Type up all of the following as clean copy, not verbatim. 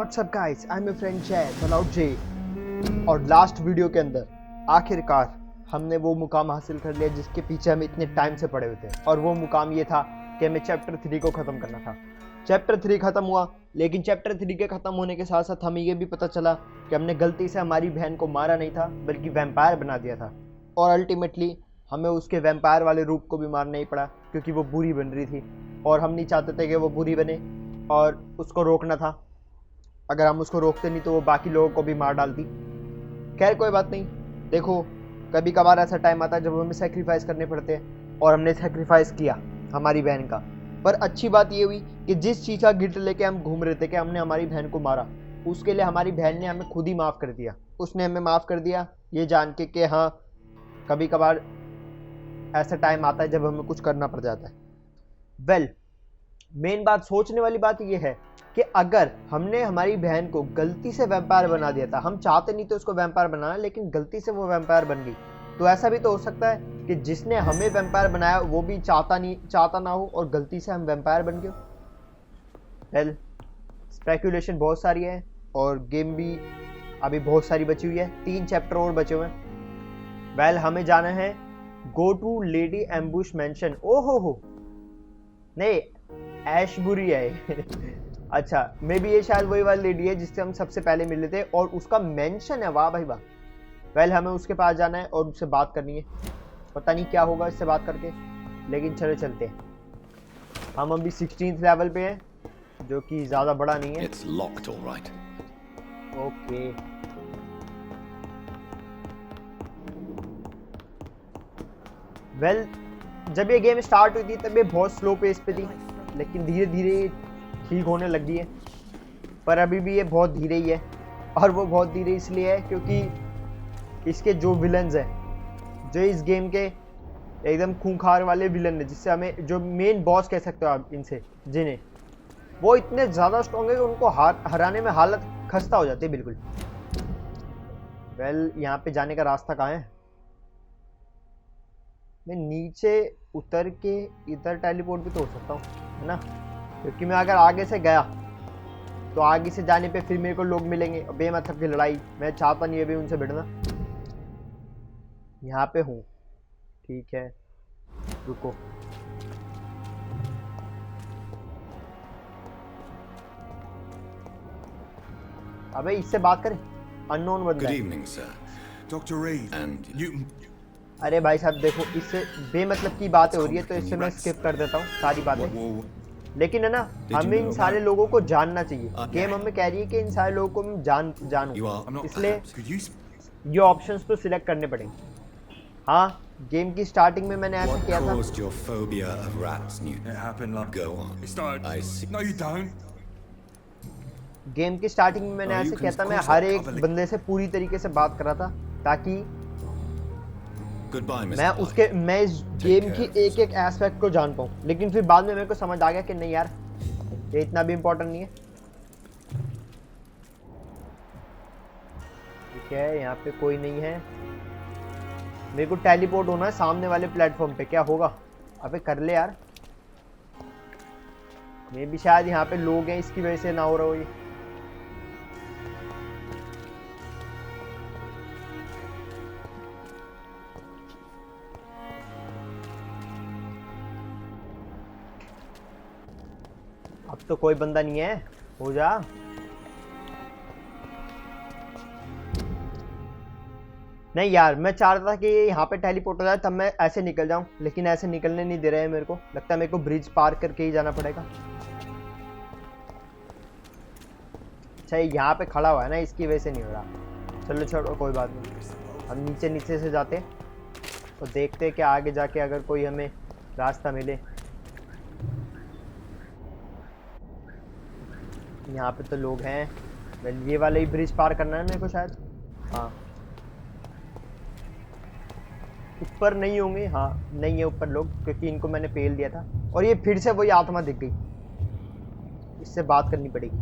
WhatsApp guys, I am your friend जय। और last video के अंदर आखिरकार हमने वो मुकाम हासिल कर लिया जिसके पीछे हम इतने टाइम से पड़े हुए थे। और वो मुकाम ये था कि हमें चैप्टर 3 को ख़त्म करना था। चैप्टर 3 ख़त्म हुआ, लेकिन चैप्टर 3 के ख़त्म होने के साथ साथ हमें ये भी पता चला कि हमने गलती से हमारी बहन को मारा नहीं था बल्कि वैम्पायर बना दिया था। और अल्टीमेटली हमें उसके वैम्पायर वाले रूप को भी मारना ही पड़ा क्योंकि वो बुरी बन रही थी और हम नहीं चाहते थे कि वो बुरी बने और उसको रोकना था। अगर हम उसको रोकते नहीं तो वो बाकी लोगों को भी मार डालती। खैर कोई बात नहीं, देखो कभी कभार ऐसा टाइम आता है जब हमें सेक्रीफाइस करने पड़ते हैं और हमने सेक्रीफाइस किया हमारी बहन का। पर अच्छी बात ये हुई कि जिस चीज़ का गिल्ट लेके हम घूम रहे थे कि हमने हमारी बहन को मारा, उसके लिए हमारी बहन ने हमें खुद ही माफ़ कर दिया। उसने हमें माफ़ कर दिया ये जान के कि हाँ, कभी कभार ऐसा टाइम आता है जब हमें कुछ करना पड़ जाता है। वेल, मेन बात, सोचने वाली बात ये है कि अगर हमने हमारी बहन को गलती से वैम्पायर बना दिया था, हम चाहते नहीं थे उसको वैम्पायर बनाना, लेकिन गलती से वो वैम्पायर बन गई, तो ऐसा भी तो हो सकता है कि जिसने हमें वैम्पायर बनाया वो भी चाहता ना हो और गलती से हम वैम्पायर बन गए। वेल, स्पेकुलेशन बहुत सारी है और गेम भी अभी बहुत सारी बची हुई है। 3 चैप्टर और बचे हुए हैं। वेल, हमें जाना है go to lady ambush mansion. ओहो हो, नहीं ऐशबुरी है अच्छा, मे बी ये शायद वही वाली लेडी है जिससे हम सबसे पहले मिले थे और उसका मेंशन है। वाह भाई वाह। वेल, हमें उसके पास जाना है और उससे बात करनी है। पता नहीं क्या होगा इससे बात करके, लेकिन चलो चलते हैं। हम अभी 16th लेवल पे हैं, जो कि ज़्यादा बड़ा नहीं है। It's locked, all right. Okay, well, जब ये गेम स्टार्ट हुई थी तब ये बहुत स्लो पेस पे थी, लेकिन धीरे धीरे ठीक होने लगी है। पर अभी भी ये बहुत धीरे ही है, और वो बहुत धीरे इसलिए है क्योंकि इसके जो विलन्स हैं, जो इस गेम के एकदम खूंखार वाले विलन है, जिससे हमें जो मेन बॉस कह सकते हो आप इनसे, जिन्हें, वो इतने ज़्यादा स्ट्रॉन्ग है कि उनको हराने में हालत खस्ता हो जाती है बिल्कुल। वेल, यहाँ पे जाने का रास्ता कहाँ है? मैं नीचे उतर के इधर टेलीपोर्ट भी तो हो सकता हूँ, है ना? क्योंकि मैं अगर आगे से गया तो आगे से जाने पे फिर मेरे को लोग मिलेंगे और बेमतलब की लड़ाई मैं चाहता नहीं है भी उनसे भिड़ना। यहाँ पे हूँ, ठीक है, रुको। अबे इससे बात करें, अननोन बंदा है। Good evening, sir. Dr. Reid. And you. अरे भाई साहब देखो, इससे बेमतलब की बातें हो रही है तो इससे मैं स्किप कर देता हूँ सारी बातें। लेकिन है ना, हमें इन सारे लोगों को जानना चाहिए। गेम हमें कह रही है कि इन सारे लोगों को मैं जानूं, इसलिए ये ऑप्शंस तो सिलेक्ट करने पड़ेंगे। हाँ, गेम की स्टार्टिंग में मैंने ऐसा किया था। Caused your phobia of rats, Newt? It happened like... Go on. It started... I see. No, you don't. Game की स्टार्टिंग में मैंने ऐसे किया था, मैं हर एक बंदे से पूरी तरीके से बात कर रहा था ताकि Goodbye, Mr. मैं इस गेम की एक एक एस्पेक्ट को जान पाऊँ। लेकिन फिर बाद में मेरे को समझ आ गया कि नहीं यार, ये इतना भी इम्पोर्टेंट नहीं है। ठीक है, यहाँ पे कोई नहीं है। मेरे को टेलीपोर्ट होना है सामने वाले प्लेटफॉर्म पे। क्या होगा? अबे कर ले यार। मैं भी शायद यहाँ पे लोग हैं इसकी वजह से ना हो रहा हो ये। अब तो कोई बंदा नहीं है, हो जा। नहीं यार, मैं चाह रहा था कि यहाँ पे टेलीपोर्ट हो जाए तब मैं ऐसे निकल जाऊं, लेकिन ऐसे निकलने नहीं दे रहे हैं मेरे को। लगता है मेरे को ब्रिज पार करके ही जाना पड़ेगा। अच्छा, यहाँ पे खड़ा हुआ है ना, इसकी वजह से नहीं हो रहा। चलो छोड़ो, कोई बात नहीं। हम नीचे नीचे से जाते हैं और देखते हैं कि आगे जाके अगर कोई हमें रास्ता मिले। यहाँ पे तो लोग हैं। वेल, ये वाला ही ब्रिज पार करना है मेरे को शायद। हाँ, ऊपर नहीं होंगे। हाँ, नहीं है ऊपर लोग, क्योंकि इनको मैंने पेल दिया था। और ये फिर से वही आत्मा दिख गई, इससे बात करनी पड़ेगी।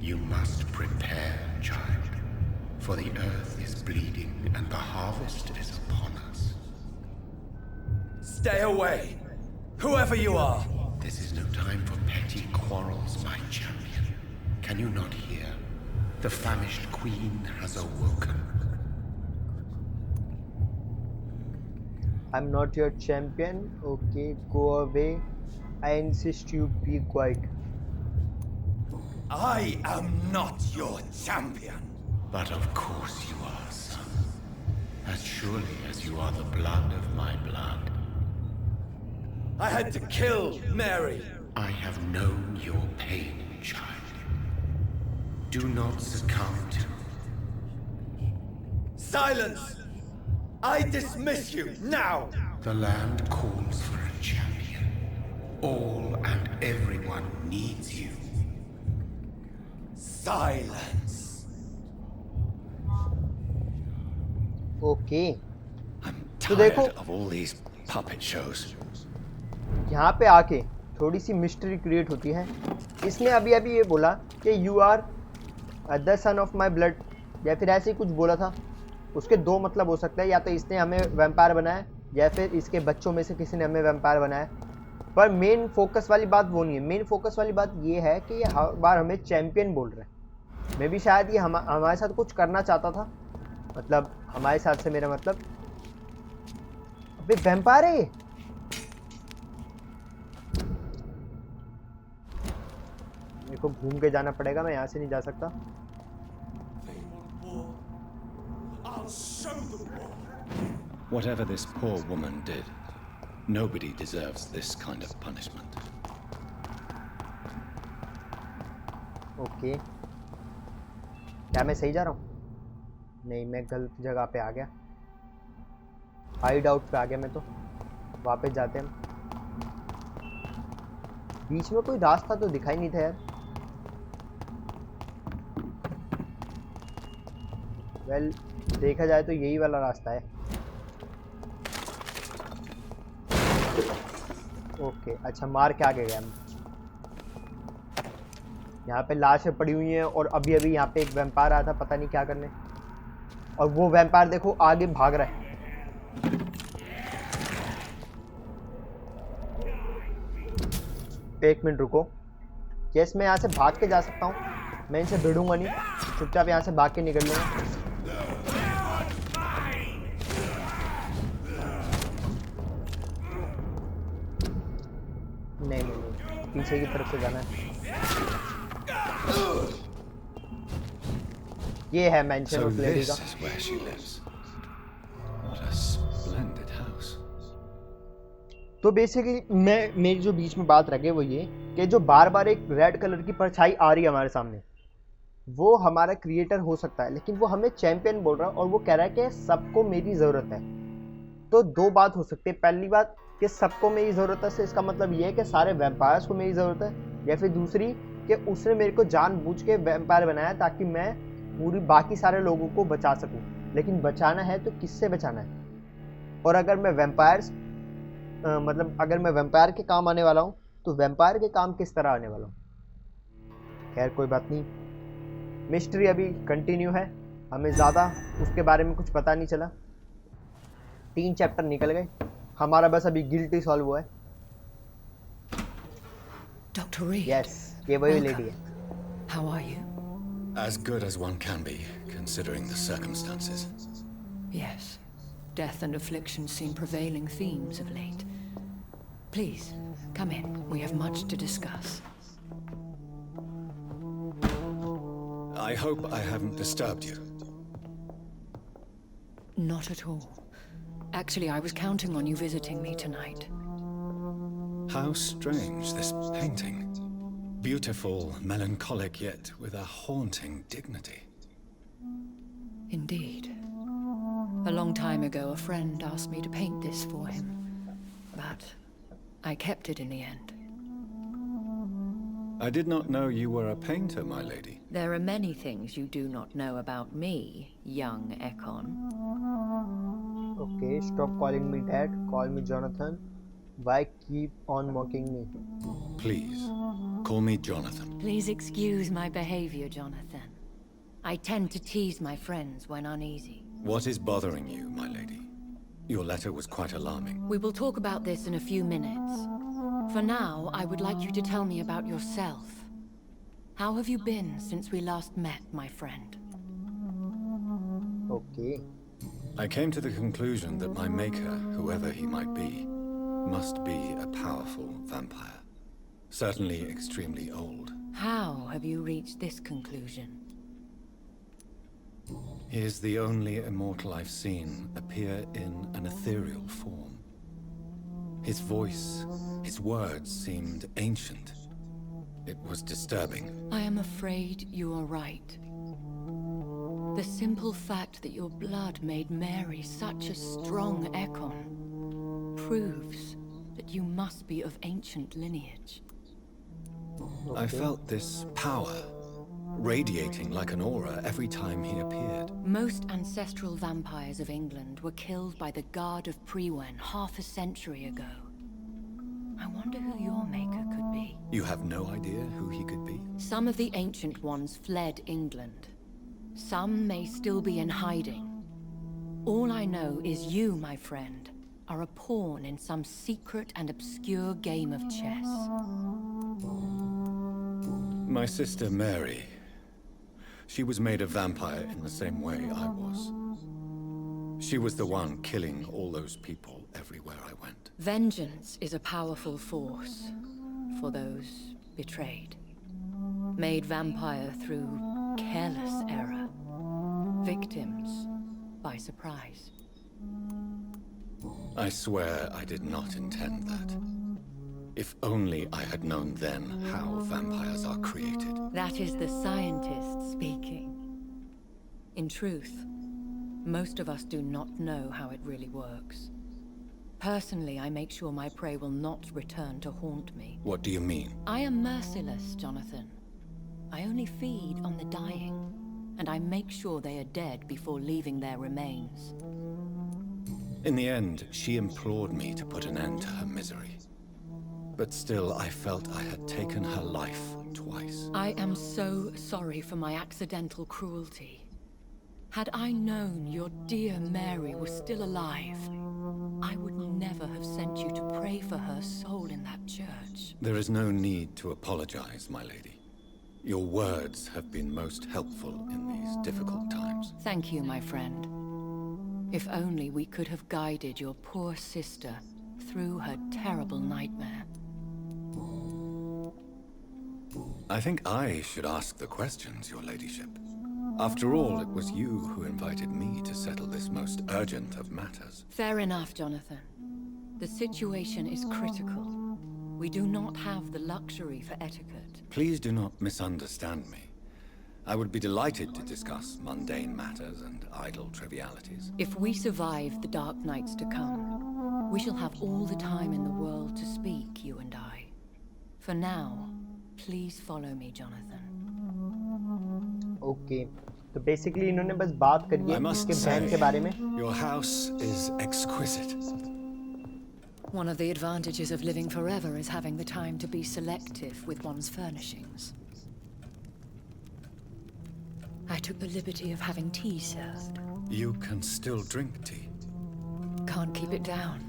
You must prepare, child, for the earth is bleeding and the harvest is upon us. Stay away, whoever you are. This is no time for petty quarrels, my champion. Can you not hear? The famished queen has awoken. I'm not your champion. Okay, go away. I insist you be quiet. I am not your champion. But of course you are, son. As surely as you are the blood of my blood. I had to kill Mary. I have known your pain, child. Do not succumb to... Silence! I dismiss you now! The land calls for a champion. All and everyone needs you. Silence! Okay. I'm तो देखो tired of all these puppet shows. यहाँ पे आके थोड़ी सी mystery create होती है। इसने अभी अभी ये बोला कि you are the son of my blood, या फिर ऐसे ही कुछ बोला था। उसके दो मतलब हो सकते हैं, या तो इसने हमें वैम्पायर बनाया या फिर इसके बच्चों में से किसी ने हमें वैम्पायर बनाया। पर मेन फोकस वाली बात वो नहीं है। मेन फोकस वाली बात ये है कि ये हर बार हमें चैंपियन बोल रहे हैं। मे भी शायद ये हमारे साथ कुछ करना चाहता था। मतलब हमारे साथ से मेरा मतलब अबे वैम्पायर है ये। मेरे को घूम के जाना पड़ेगा, मैं यहाँ से नहीं जा सकता। Whatever this poor woman did, nobody deserves this kind of punishment. Okay, क्या मैं सही जा रहा हूँ? नहीं, मैं गलत जगह पे आ गया। हाइड आउट पे आ गया मैं तो। वापस जाते हैं। बीच में कोई रास्ता तो दिखाई नहीं था यार। वेल, देखा जाए तो यही वाला रास्ता है। ओके, अच्छा मार के आगे गया मैं। यहाँ पे लाशें पड़ी हुई हैं और अभी अभी यहाँ पे एक वैम्पायर आया था, पता नहीं क्या करने। और वो वैम्पायर देखो आगे भाग रहा है। एक मिनट रुको। यस, मैं यहाँ से भाग के जा सकता हूँ। मैं इनसे भिड़ूंगा नहीं, चुपचाप यहाँ से भाग के निकल लूँगा। नहीं नहीं नहीं, पीछे की तरफ से जाना है। ये है मेंशन ऑफ लेडी का। This is where she lives. What a splendid house. तो बेसिकली मेरी जो बीच में बात रह गई वो ये कि जो बार बार एक रेड कलर की परछाई आ रही है हमारे सामने, वो हमारा क्रिएटर हो सकता है, लेकिन वो हमें चैंपियन बोल रहा है और वो कह रहा है कि सबको मेरी ज़रूरत है। तो दो बात हो सकती है। पहली बात कि सबको मेरी ज़रूरत है से इसका मतलब ये है कि सारे वैम्पायर्स को मेरी ज़रूरत है, या फिर दूसरी कि उसने मेरे को जानबूझ के वैम्पायर बनाया ताकि मैं पूरी बाकी सारे लोगों को बचा सकूं। लेकिन बचाना है तो किससे बचाना है? और अगर मैं अगर मैं वैम्पायर के काम आने वाला हूं तो वैम्पायर के काम किस तरह आने वाला हूं? खैर कोई बात नहीं, मिस्ट्री अभी कंटिन्यू है। हमें ज़्यादा उसके बारे में कुछ पता नहीं चला। 3 चैप्टर निकल गए, हमारा बस अभी गिल्टी सॉल्व हुआ है। Dr. Reid. यस, ये वही लेडी है। How are you? As good as one can be, considering the circumstances. Yes. Death and affliction seem prevailing themes of late. Please, come in. We have much to discuss. I hope I haven't disturbed you. Not at all. Actually, I was counting on you visiting me tonight. How strange, this painting. Beautiful, melancholic, yet with a haunting dignity. Indeed. A long time ago, a friend asked me to paint this for him. But I kept it in the end. I did not know you were a painter, my lady. There are many things you do not know about me, young Ekon. Okay, stop calling me dad. Call me Jonathan. Why keep on mocking me? Please, call me Jonathan. Please excuse my behavior, Jonathan. I tend to tease my friends when uneasy. What is bothering you, my lady? Your letter was quite alarming. We will talk about this in a few minutes. For now, I would like you to tell me about yourself. How have you been since we last met, my friend? Okay. I came to the conclusion that my maker, whoever he might be, must be a powerful vampire. Certainly extremely old. How have you reached this conclusion? He is the only immortal I've seen appear in an ethereal form. His voice, his words seemed ancient. It was disturbing. I am afraid you are right. The simple fact that your blood made Mary such a strong Ekon proves that you must be of ancient lineage. I felt this power, radiating like an aura every time he appeared. Most ancestral vampires of England were killed by the Guard of Prewen half a century ago. I wonder who your maker could be. You have no idea who he could be? Some of the ancient ones fled England. Some may still be in hiding. All I know is you, my friend, are a pawn in some secret and obscure game of chess. My sister Mary. She was made a vampire in the same way I was. She was the one killing all those people everywhere I went. Vengeance is a powerful force for those betrayed. Made vampire through careless error. Victims by surprise. I swear I did not intend that. If only I had known then how vampires are created. That is the scientist speaking. In truth, most of us do not know how it really works. Personally, I make sure my prey will not return to haunt me. What do you mean? I am merciless, Jonathan. I only feed on the dying, and I make sure they are dead before leaving their remains. In the end, she implored me to put an end to her misery. But still, I felt I had taken her life twice. I am so sorry for my accidental cruelty. Had I known your dear Mary was still alive, I would never have sent you to pray for her soul in that church. There is no need to apologize, my lady. Your words have been most helpful in these difficult times. Thank you, my friend. If only we could have guided your poor sister through her terrible nightmare. I think I should ask the questions, your ladyship. After all, it was you who invited me to settle this most urgent of matters. Fair enough, Jonathan. The situation is critical. We do not have the luxury for etiquette. Please do not misunderstand me. I would be delighted to discuss mundane matters and idle trivialities. If we survive the dark nights to come, we shall have all the time in the world to speak, you and I. For now, please follow me, Jonathan. Okay. तो basically इन्होंने बस बात करी है I must इसके बहन के बारे में. say, your house is exquisite. One of the advantages of living forever is having the time to be selective with one's furnishings. I took the liberty of having tea served. You can still drink tea. Can't keep it down,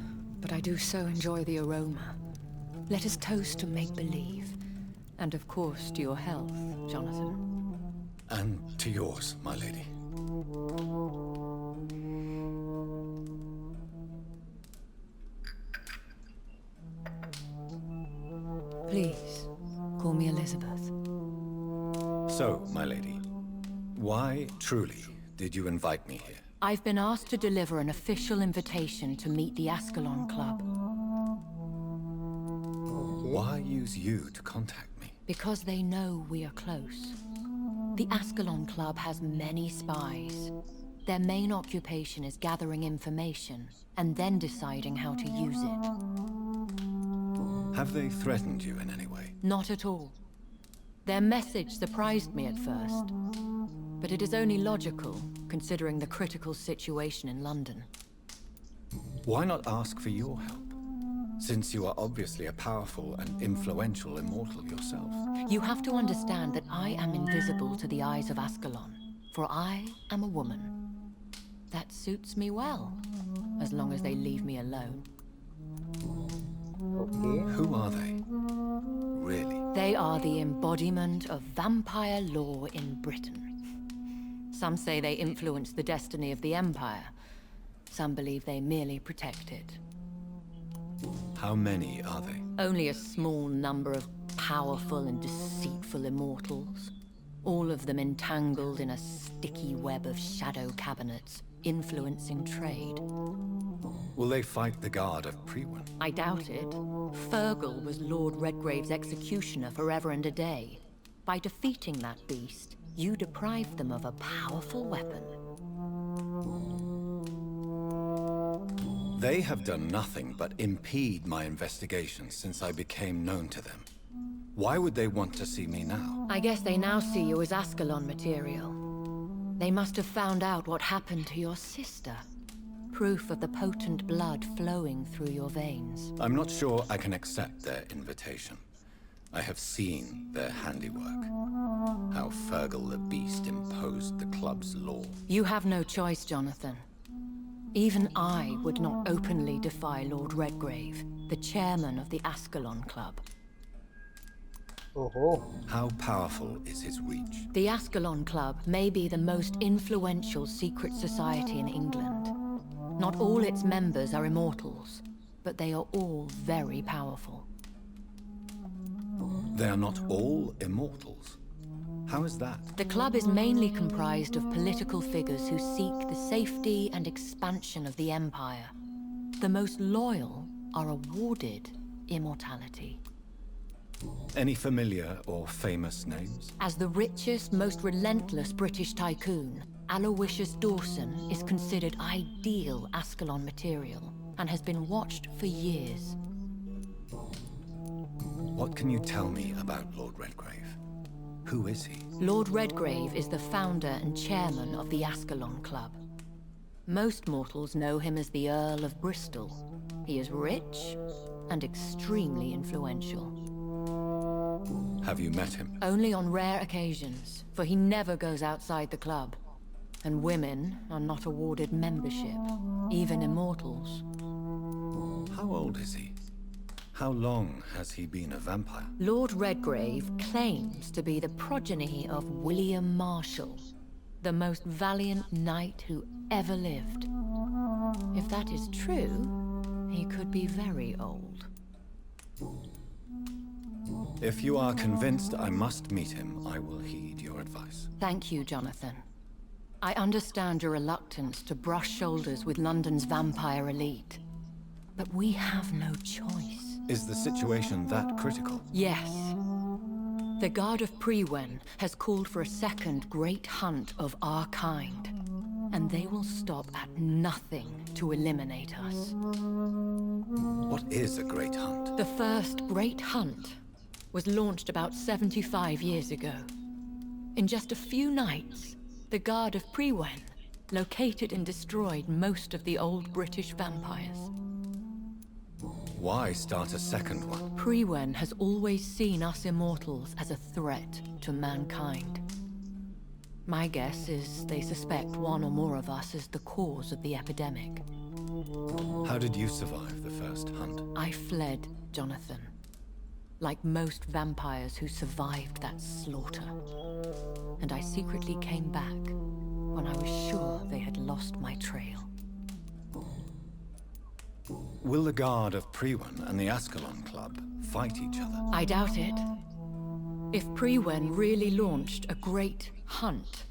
but I do so enjoy the aroma. Let us toast to make-believe. And of course to your health, Jonathan. And to yours, my lady. Please, call me Elizabeth. So, my lady, why truly did you invite me here? I've been asked to deliver an official invitation to meet the Ascalon Club. Why use you to contact me? Because they know we are close. The Ascalon Club has many spies. Their main occupation is gathering information and then deciding how to use it. Have they threatened you in any way? Not at all. Their message surprised me at first, but it is only logical, considering the critical situation in London. Why not ask for your help? Since you are obviously a powerful and influential immortal yourself. You have to understand that I am invisible to the eyes of Ascalon, for I am a woman. That suits me well, as long as they leave me alone. Okay. Who are they? Really? They are the embodiment of vampire law in Britain. Some say they influence the destiny of the Empire. Some believe they merely protect it. How many are they? Only a small number of powerful and deceitful immortals. All of them entangled in a sticky web of shadow cabinets, influencing trade. Will they fight the Guard of Priwen? I doubt it. Fergal was Lord Redgrave's executioner forever and a day. By defeating that beast, you deprived them of a powerful weapon. They have done nothing but impede my investigations since I became known to them. Why would they want to see me now? I guess they now see you as Ascalon material. They must have found out what happened to your sister. Proof of the potent blood flowing through your veins. I'm not sure I can accept their invitation. I have seen their handiwork. How Fergal the Beast imposed the club's law. You have no choice, Jonathan. Even I would not openly defy Lord Redgrave, the chairman of the Ascalon Club. Oh. How powerful is his reach? The Ascalon Club may be the most influential secret society in England. Not all its members are immortals, but they are all very powerful. They are not all immortals. How is that? The club is mainly comprised of political figures who seek the safety and expansion of the Empire. The most loyal are awarded immortality. Any familiar or famous names? As the richest, most relentless British tycoon, Aloysius Dawson is considered ideal Ascalon material and has been watched for years. What can you tell me about Lord Redgrave? Who is he? Lord Redgrave is the founder and chairman of the Ascalon Club. Most mortals know him as the Earl of Bristol. He is rich and extremely influential. Have you met him? Only on rare occasions, for he never goes outside the club. And women are not awarded membership, even immortals. How old is he? How long has he been a vampire? Lord Redgrave claims to be the progeny of William Marshall, the most valiant knight who ever lived. If that is true, he could be very old. If you are convinced I must meet him, I will heed your advice. Thank you, Jonathan. I understand your reluctance to brush shoulders with London's vampire elite. But we have no choice. Is the situation that critical? Yes. The Guard of Priwen has called for a second great hunt of our kind. And they will stop at nothing to eliminate us. What is a great hunt? The first great hunt was launched about 75 years ago. In just a few nights, the Guard of Priwen located and destroyed most of the old British vampires. Why start a second one? Priwen has always seen us immortals as a threat to mankind. My guess is they suspect one or more of us as the cause of the epidemic. How did you survive the first hunt? I fled, Jonathan. Like most vampires who survived that slaughter. And I secretly came back when I was sure they had lost my trail. Will the Guard of Priwen and the Ascalon Club fight each other? I doubt it. If Priwen really launched a great hunt,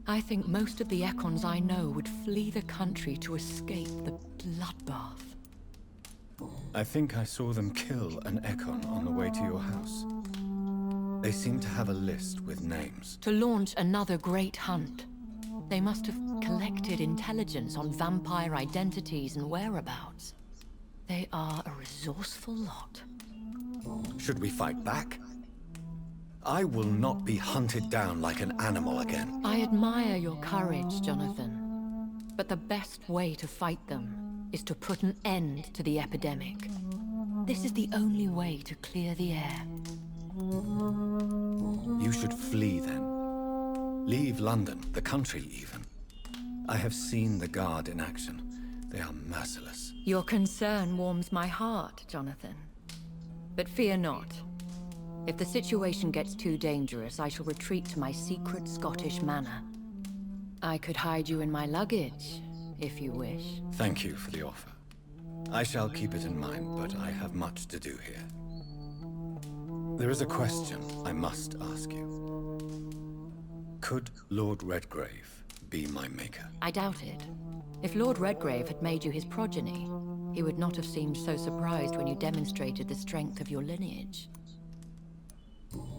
I think most of the Econs I know would flee the country to escape the bloodbath. I think I saw them kill an Econ on the way to your house. They seem to have a list with names. To launch another great hunt, they must have collected intelligence on vampire identities and whereabouts. They are a resourceful lot. Should we fight back? I will not be hunted down like an animal again. I admire your courage, Jonathan. But the best way to fight them is to put an end to the epidemic. This is the only way to clear the air. You should flee then. Leave London, the country even. I have seen the Guard in action. They are merciless. Your concern warms my heart, Jonathan. But fear not. If the situation gets too dangerous, I shall retreat to my secret Scottish manor. I could hide you in my luggage, if you wish. Thank you for the offer. I shall keep it in mind, but I have much to do here. There is a question I must ask you. Could Lord Redgrave be my maker? I doubt it. If Lord Redgrave had made you his progeny, he would not have seemed so surprised when you demonstrated the strength of your lineage.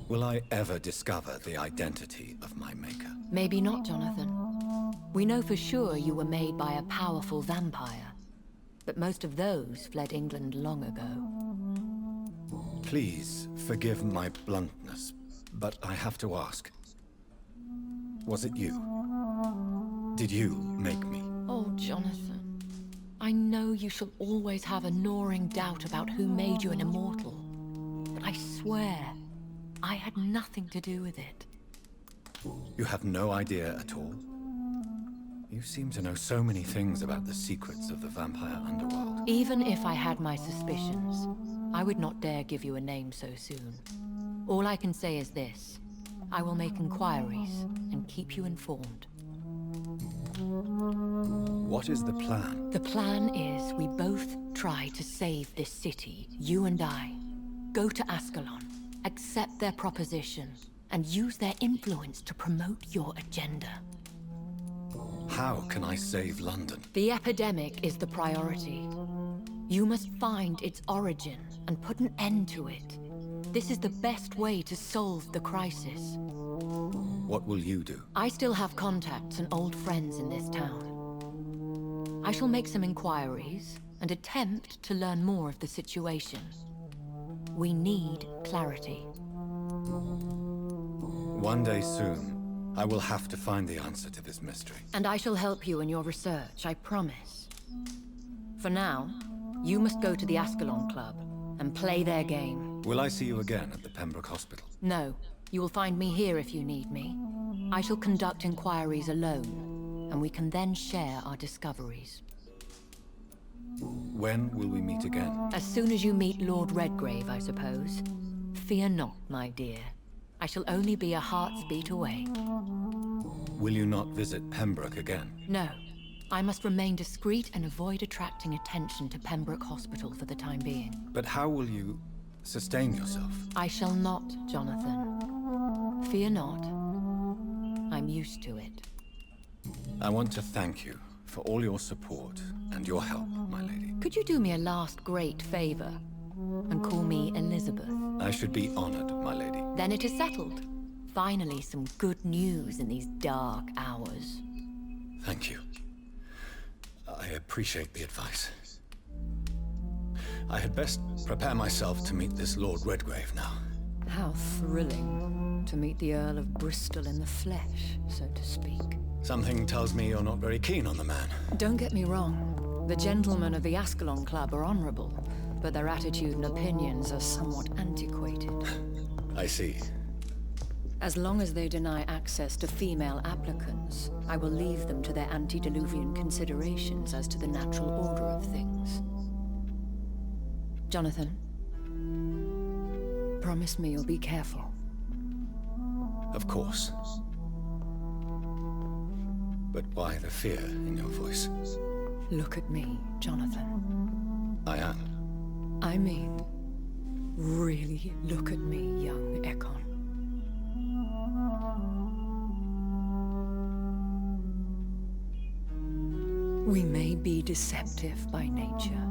Will I ever discover the identity of my maker? Maybe not, Jonathan. We know for sure you were made by a powerful vampire, but most of those fled England long ago. Please forgive my bluntness, but I have to ask. Was it you? Did you make me? Oh, Jonathan. I know you shall always have a gnawing doubt about who made you an immortal, but I swear, I had nothing to do with it. You have no idea at all? You seem to know so many things about the secrets of the vampire underworld. Even if I had my suspicions, I would not dare give you a name so soon. All I can say is this. I will make inquiries and keep you informed. What is the plan? The plan is we both try to save this city, you and I. Go to Ascalon, accept their proposition, and use their influence to promote your agenda. How can I save London? The epidemic is the priority. You must find its origin and put an end to it. This is the best way to solve the crisis. What will you do? I still have contacts and old friends in this town. I shall make some inquiries and attempt to learn more of the situation. We need clarity. One day soon, I will have to find the answer to this mystery. And I shall help you in your research, I promise. For now, you must go to the Ascalon Club and play their game. Will I see you again at the Pembroke Hospital? No, you will find me here if you need me. I shall conduct inquiries alone, and we can then share our discoveries. When will we meet again? As soon as you meet Lord Redgrave, I suppose. Fear not, my dear. I shall only be a heart's beat away. Will you not visit Pembroke again? No. I must remain discreet and avoid attracting attention to Pembroke Hospital for the time being. But how will you sustain yourself? I shall not, Jonathan. Fear not. I'm used to it. I want to thank you for all your support and your help, my lady. Could you do me a last great favor and call me Elizabeth? I should be honored, my lady. Then it is settled. Finally, some good news in these dark hours. Thank you. I appreciate the advice. I had best prepare myself to meet this Lord Redgrave now. How thrilling to meet the Earl of Bristol in the flesh, so to speak. Something tells me you're not very keen on the man. Don't get me wrong. The gentlemen of the Ascalon Club are honorable, but their attitude and opinions are somewhat antiquated. I see. As long as they deny access to female applicants, I will leave them to their antediluvian considerations as to the natural order of things. Jonathan, promise me you'll be careful. Of course. But why the fear in your voice? Look at me, Jonathan. I am. I mean, really look at me, young Ekon. We may be deceptive by nature,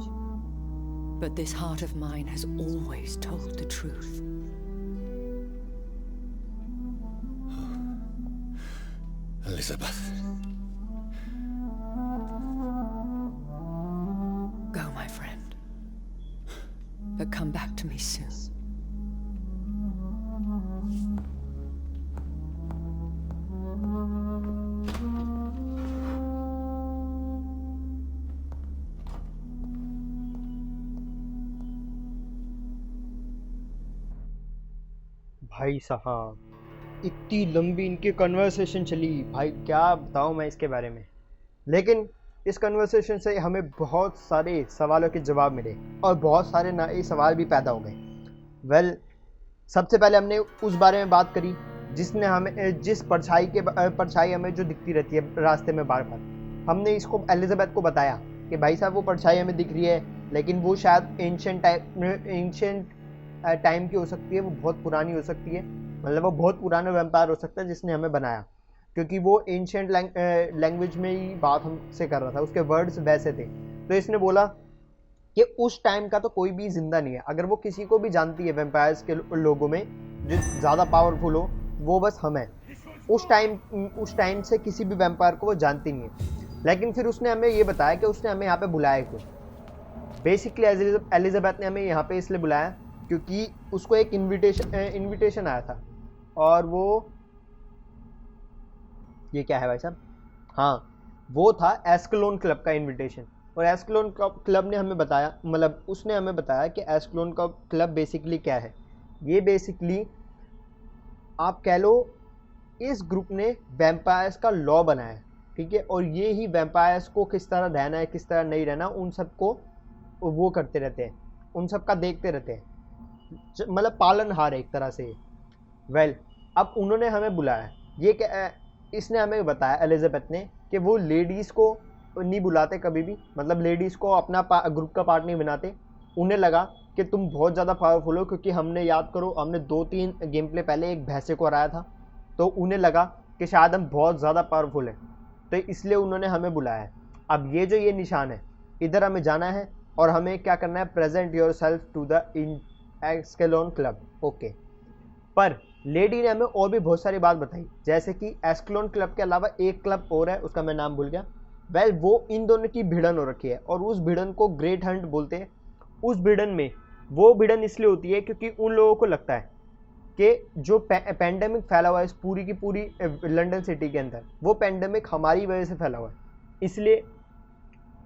but this heart of mine has always told the truth. Elizabeth. Go, my friend. But come back to me soon. भाई साहब इतनी लंबी इनकी conversation चली, भाई क्या बताऊं मैं इसके बारे में। लेकिन इस कन्वर्सेशन से हमें बहुत सारे सवालों के जवाब मिले और बहुत सारे नए सवाल भी पैदा हो गए। वेल, सबसे पहले हमने उस बारे में बात करी जिसने हमें जिस परछाई हमें जो दिखती रहती है रास्ते में बार बार। हमने इसको एलिजाबेथ को बताया कि भाई साहब वो परछाई हमें दिख रही है, लेकिन वो शायद एंशिएंट टाइम की हो सकती है, वो बहुत पुरानी हो सकती है, मतलब वो बहुत पुराना वैम्पायर हो सकता है जिसने हमें बनाया, क्योंकि वो एंशिएंट लैंग्वेज में ही बात हमसे कर रहा था, उसके वर्ड्स वैसे थे। तो इसने बोला कि उस टाइम का तो कोई भी जिंदा नहीं है, अगर वो किसी को भी जानती है वैम्पायर्स के लोगों में जो ज़्यादा पावरफुल हो, वो बस हम हैं। उस टाइम से किसी भी वैम्पायर को वो जानती नहीं है। लेकिन फिर उसने हमें ये बताया कि उसने हमें यहाँ पे बुलाया क्यों। बेसिकली एलिजाबेथ ने हमें यहाँ पे इसलिए बुलाया क्योंकि उसको एक इनविटेशन आया था, और वो ये क्या है भाई साहब, हाँ वो था एस्कलोन क्लब का इनविटेशन। और एस्कलोन क्लब ने हमें बताया, मतलब उसने हमें बताया कि एस्कलोन का क्लब बेसिकली क्या है। ये बेसिकली आप कह लो इस ग्रुप ने वैम्पायर्स का लॉ बनाया है, ठीक है, और ये ही वैम्पायर्स को किस तरह रहना है किस तरह नहीं रहना उन सबको वो करते रहते हैं, उन सब का देखते रहते हैं, मतलब पालनहार है एक तरह से। वेल अब उन्होंने हमें बुलाया, ये क्या, इसने हमें बताया एलिजाबेथ ने कि वो लेडीज़ को नहीं बुलाते कभी भी, मतलब लेडीज़ को अपना ग्रुप का पार्ट नहीं बनाते। उन्हें लगा कि तुम बहुत ज़्यादा पावरफुल हो, क्योंकि हमने याद करो हमने 2-3 गेम प्ले पहले एक भैंसे को हराया था, तो उन्हें लगा कि शायद हम बहुत ज़्यादा पावरफुल हैं, तो इसलिए उन्होंने हमें बुलाया है। अब ये जो ये निशान है, इधर हमें जाना है और हमें क्या करना है, present yourself to the Escalon club. Okay, पर लेडी ने हमें और भी बहुत सारी बात बताई, जैसे कि एस्केलोन क्लब के अलावा एक क्लब और है, उसका मैं नाम भूल गया। वेल वो इन दोनों की भिड़न हो रखी है, और उस भिड़न को ग्रेट हंट बोलते हैं। उस भिड़न में वो भिड़न इसलिए होती है क्योंकि उन लोगों को लगता है कि जो पैंडेमिक फैला हुआ है इस पूरी की पूरी लंदन सिटी के अंदर, वो पैंडेमिक हमारी वजह से फैला हुआ है, इसलिए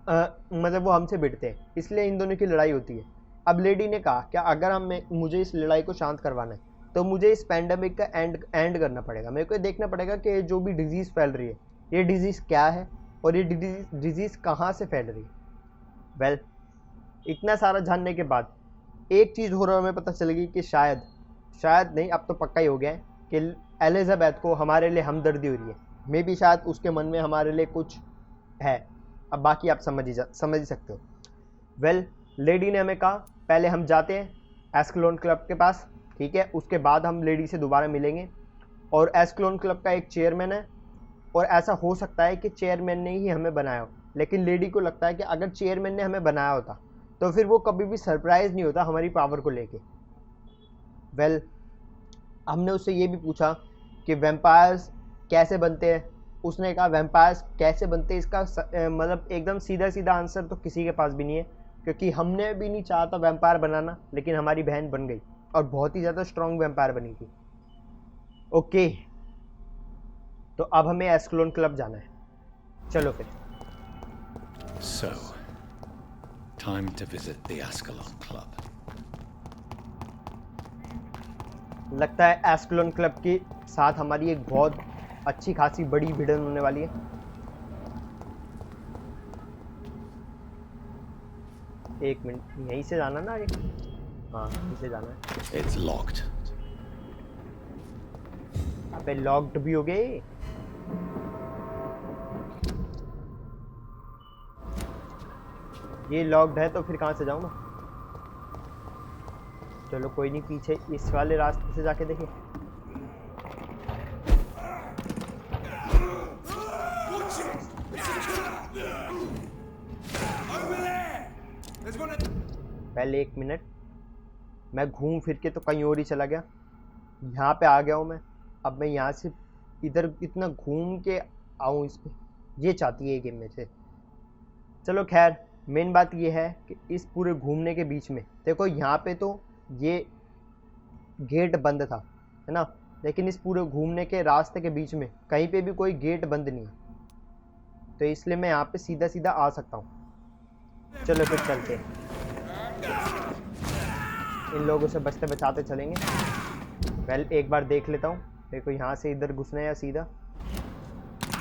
मतलब वो हमसे भिड़ते हैं, इसलिए इन दोनों की लड़ाई होती है। अब लेडी ने कहा कि अगर मुझे इस लड़ाई को शांत करवाना है तो मुझे इस पैंडेमिक का एंड करना पड़ेगा। मेरे को देखना पड़ेगा कि जो भी डिजीज़ फैल रही है, ये डिजीज़ क्या है और ये डिजीज़ कहाँ से फैल रही है। वेल इतना सारा जानने के बाद एक चीज़ हो रहा है, हमें पता चल गई कि शायद नहीं, अब तो पक्का ही हो गया है कि एलिजाबेथ को हमारे लिए हमदर्दी हो रही है। मे बी शायद उसके मन में हमारे लिए कुछ है, अब बाकी आप समझ ही सकते हो। वेल लेडी ने हमें कहा पहले हम जाते हैं एस्केलोन क्लब के पास, ठीक है, उसके बाद हम लेडी से दोबारा मिलेंगे। और एस्केलोन क्लब का एक चेयरमैन है, और ऐसा हो सकता है कि चेयरमैन ने ही हमें बनाया हो, लेकिन लेडी को लगता है कि अगर चेयरमैन ने हमें बनाया होता तो फिर वो कभी भी सरप्राइज़ नहीं होता हमारी पावर को लेके। वेल हमने उससे ये भी पूछा कि वैम्पायर्स कैसे बनते हैं। उसने कहा वैम्पायर्स कैसे बनते हैं इसका मतलब एकदम सीधा आंसर तो किसी के पास भी नहीं है, क्योंकि हमने भी नहीं चाहा था वैम्पायर बनाना, लेकिन हमारी बहन बन गई और बहुत ही ज़्यादा स्ट्रॉन्ग वैम्पायर बनी थी। ओके, तो अब हमें एस्केलोन क्लब जाना है, चलो फिर। So, time to visit the Ascalon Club. लगता है एस्केलोन क्लब के साथ हमारी एक बहुत अच्छी खासी बड़ी भिड़न होने वाली है। एक मिनट, यहीं से जाना ना आगे? हाँ यहीं से जाना है। It's locked. अबे लॉक्ड भी हो गए। ये लॉक्ड है तो फिर कहाँ से जाऊँ मैं? चलो कोई नहीं, पीछे इस वाले रास्ते से जाके देखें। पहले एक मिनट, मैं घूम फिर के तो कहीं और ही चला गया। यहाँ पे आ गया हूँ मैं, अब मैं यहाँ से इधर इतना घूम के आऊँ इस पे, ये चाहती है गेम में से। चलो खैर, मेन बात ये है कि इस पूरे घूमने के बीच में देखो यहाँ पे तो ये गेट बंद था, है ना, लेकिन इस पूरे घूमने के रास्ते के बीच में कहीं पे भी कोई गेट बंद नहीं है, तो इसलिए मैं यहाँ पे सीधा आ सकता हूँ। चलो फिर चलते हैं, इन लोगों से बचते बचाते चलेंगे। पहले एक बार देख लेता हूँ, देखो यहाँ से इधर घुसना है या सीधा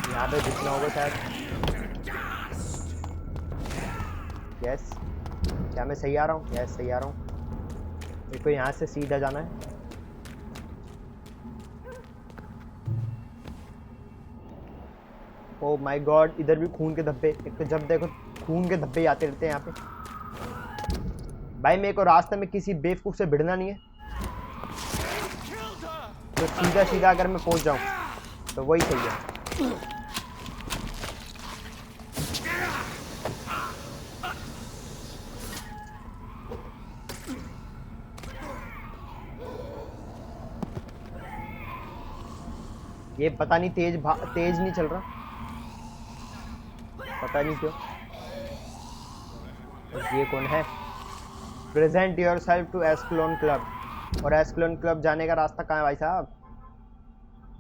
यहाँ पे घुसना होगा शायद। यस, क्या मैं सही आ रहा हूँ? यस सही आ रहा हूँ। देखो यहाँ से सीधा जाना है, ओ माय गॉड, इधर भी खून के धब्बे। एक तो जब देखो खून के धब्बे आते रहते हैं यहाँ पे। भाई मेरे को रास्ते में किसी बेवकूफ से भिड़ना नहीं है, तो सीधा सीधा अगर मैं पहुंच जाऊं तो वही सही है। ये पता नहीं तेज नहीं चल रहा, पता नहीं क्यों। और ये कौन है? Present yourself to Escalon club. और एस्कलोन क्लब जाने का रास्ता कहाँ है भाई साहब?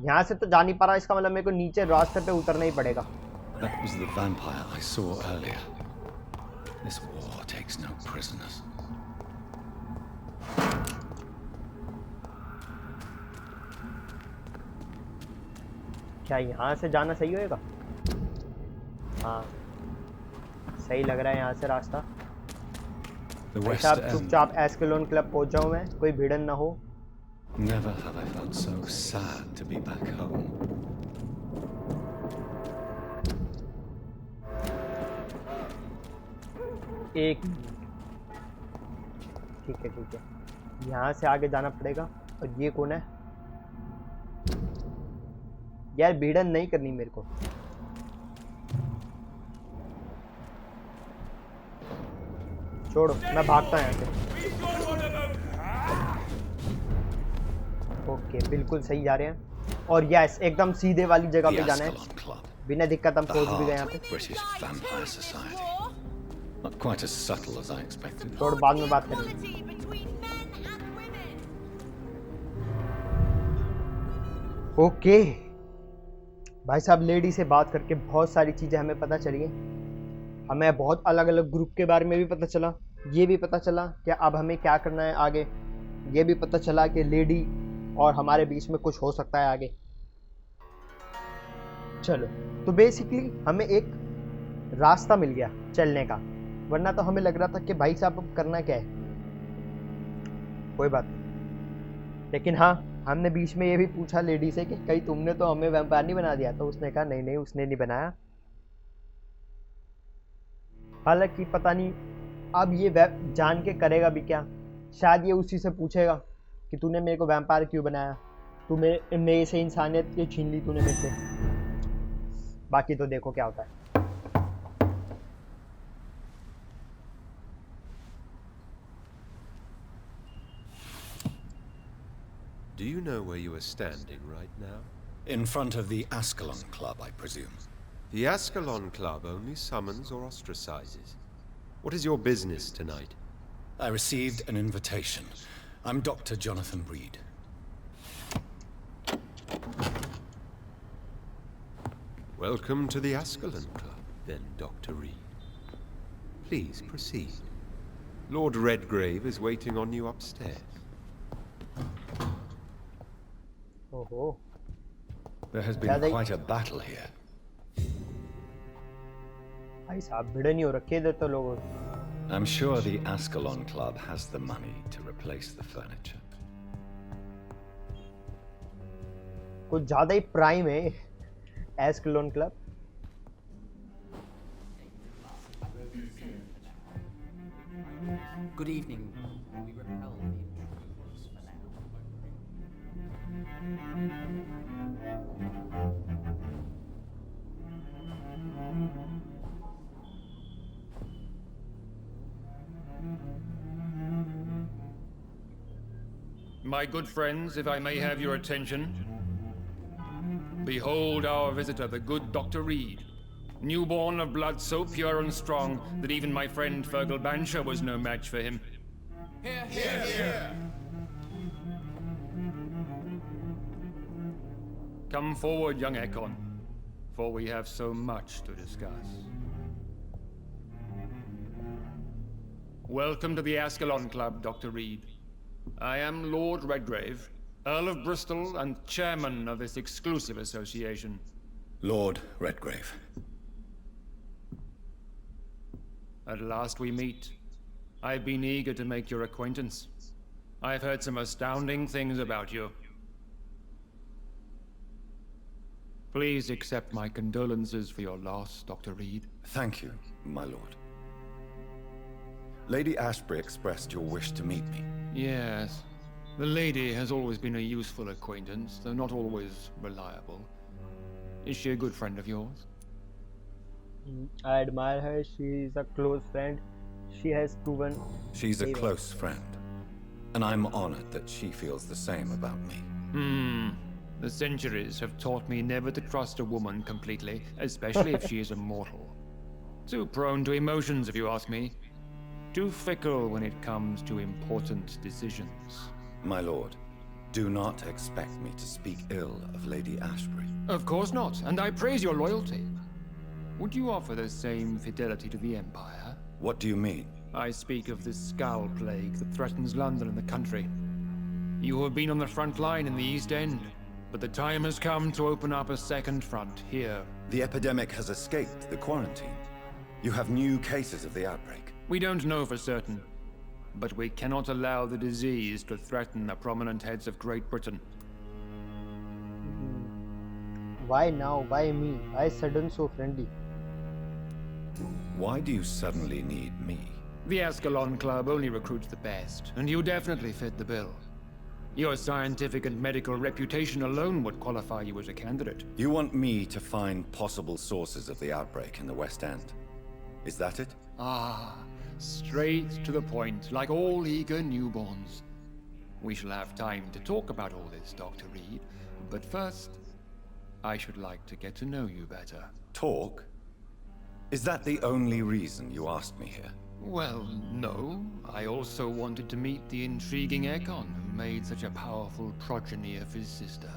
यहाँ से तो जा नहीं पा रहा, इसका मतलब मेरे को नीचे रास्ते पे उतरना ही पड़ेगा। That was the vampire I saw earlier. This war takes no prisoners. क्या यहाँ से जाना सही होएगा? हाँ सही लग रहा है यहाँ से रास्ता। The West साहब End. चुपचाप एस्कलोन क्लब पहुँच जाऊँ मैं, कोई भिड़न ना हो। Never have I felt so sad to be back home. एक ठीक है, यहाँ से आगे जाना पड़ेगा। और ये कौन है यार? भिड़न नहीं करनी मेरे को। छोड़ो, मैं भागता हूँ यहाँ से। ओके बिल्कुल सही जा रहे हैं। और यस एकदम सीधे वाली जगह The पे जाना है, Ascalon Club. बिना दिक्कत हम The पहुंच भी गए यहाँ heart पे। of British vampire society. Not quite as subtle as I expected. छोड़, बाद में बात करेंगे। Equality between men and women. Okay भाई साहब, लेडी से बात करके बहुत सारी चीज़ें हमें पता चली हैं। हमें बहुत अलग अलग ग्रुप के बारे में भी पता चला। ये भी पता चला कि अब हमें क्या करना है आगे। ये भी पता चला कि लेडी और हमारे बीच में कुछ हो सकता है आगे। चलो, तो बेसिकली हमें एक रास्ता मिल गया चलने का, वरना तो हमें लग रहा था कि भाई साहब अब करना क्या है। कोई बात नहीं, लेकिन हाँ हमने बीच में ये भी पूछा लेडी से कि कहीं तुमने तो हमें वैम्पायर नहीं बना दिया? तो उसने कहा नहीं नहीं, उसने नहीं बनाया। हालांकि पता नहीं अब ये जान के करेगा भी क्या। शायद ये उसी से पूछेगा कि तूने मेरे को वैम्पायर क्यों बनाया, तू मेरे से इंसानियत क्यों छीन ली तूने मेरे से। बाकी तो देखो क्या होता है। Do you know where you are standing right now? In front of the Ascalon Club, I presume. The Ascalon Club only summons or ostracizes. What is your business tonight? I received an invitation. I'm Dr. Jonathan Reid. Welcome to the Ascalon Club, then, Dr. Reid. Please proceed. Lord Redgrave is waiting on you upstairs. ओहो, There has been Yeah, quite a battle here. भाई साहब भिड़न ही हो रखे इधर तो लोगों। I'm sure the Ascalon Club has the money to replace the furniture. कुछ ज्यादा ही प्राइम है एस्कलोन club. Good evening. We repel the intruders for now. My good friends, if I may have your attention. Behold our visitor, the good Dr. Reid. Newborn of blood so pure and strong that even my friend Fergal Bansher was no match for him. Come forward, young Ekon, for we have so much to discuss. Welcome to the Ascalon Club, Dr. Reid. I am Lord Redgrave, Earl of Bristol and chairman of this exclusive association. Lord Redgrave. At last we meet. I've been eager to make your acquaintance. I've heard some astounding things about you. Please accept my condolences for your loss, Dr. Reid. Thank you, my lord. Lady Ashbury expressed your wish to meet me. Yes. The lady has always been a useful acquaintance, though not always reliable. Is she a good friend of yours? I admire her. She is a close friend. She has proven. She's a very well. close friend, and I'm honored that she feels the same about me. The centuries have taught me never to trust a woman completely, especially if she is immortal. Too prone to emotions, if you ask me. Too fickle when it comes to important decisions. My lord, do not expect me to speak ill of Lady Ashbury. Of course not, and I praise your loyalty. Would you offer the same fidelity to the Empire? What do you mean? I speak of the Skal plague that threatens London and the country. You have been on the front line in the East End, but the time has come to open up a second front here. The epidemic has escaped the quarantine. You have new cases of the outbreak. We don't know for certain, but we cannot allow the disease to threaten the prominent heads of Great Britain. Why now? Why me? Why sudden so friendly? Why do you suddenly need me? The Ascalon Club only recruits the best, and you definitely fit the bill. Your scientific and medical reputation alone would qualify you as a candidate. You want me to find possible sources of the outbreak in the West End. Is that it? Ah, straight to the point, like all eager newborns. We shall have time to talk about all this, Dr. Reid, but first, I should like to get to know you better. Talk? Is that the only reason you asked me here? Well, no. I also wanted to meet the intriguing Ekon who made such a powerful progeny of his sister.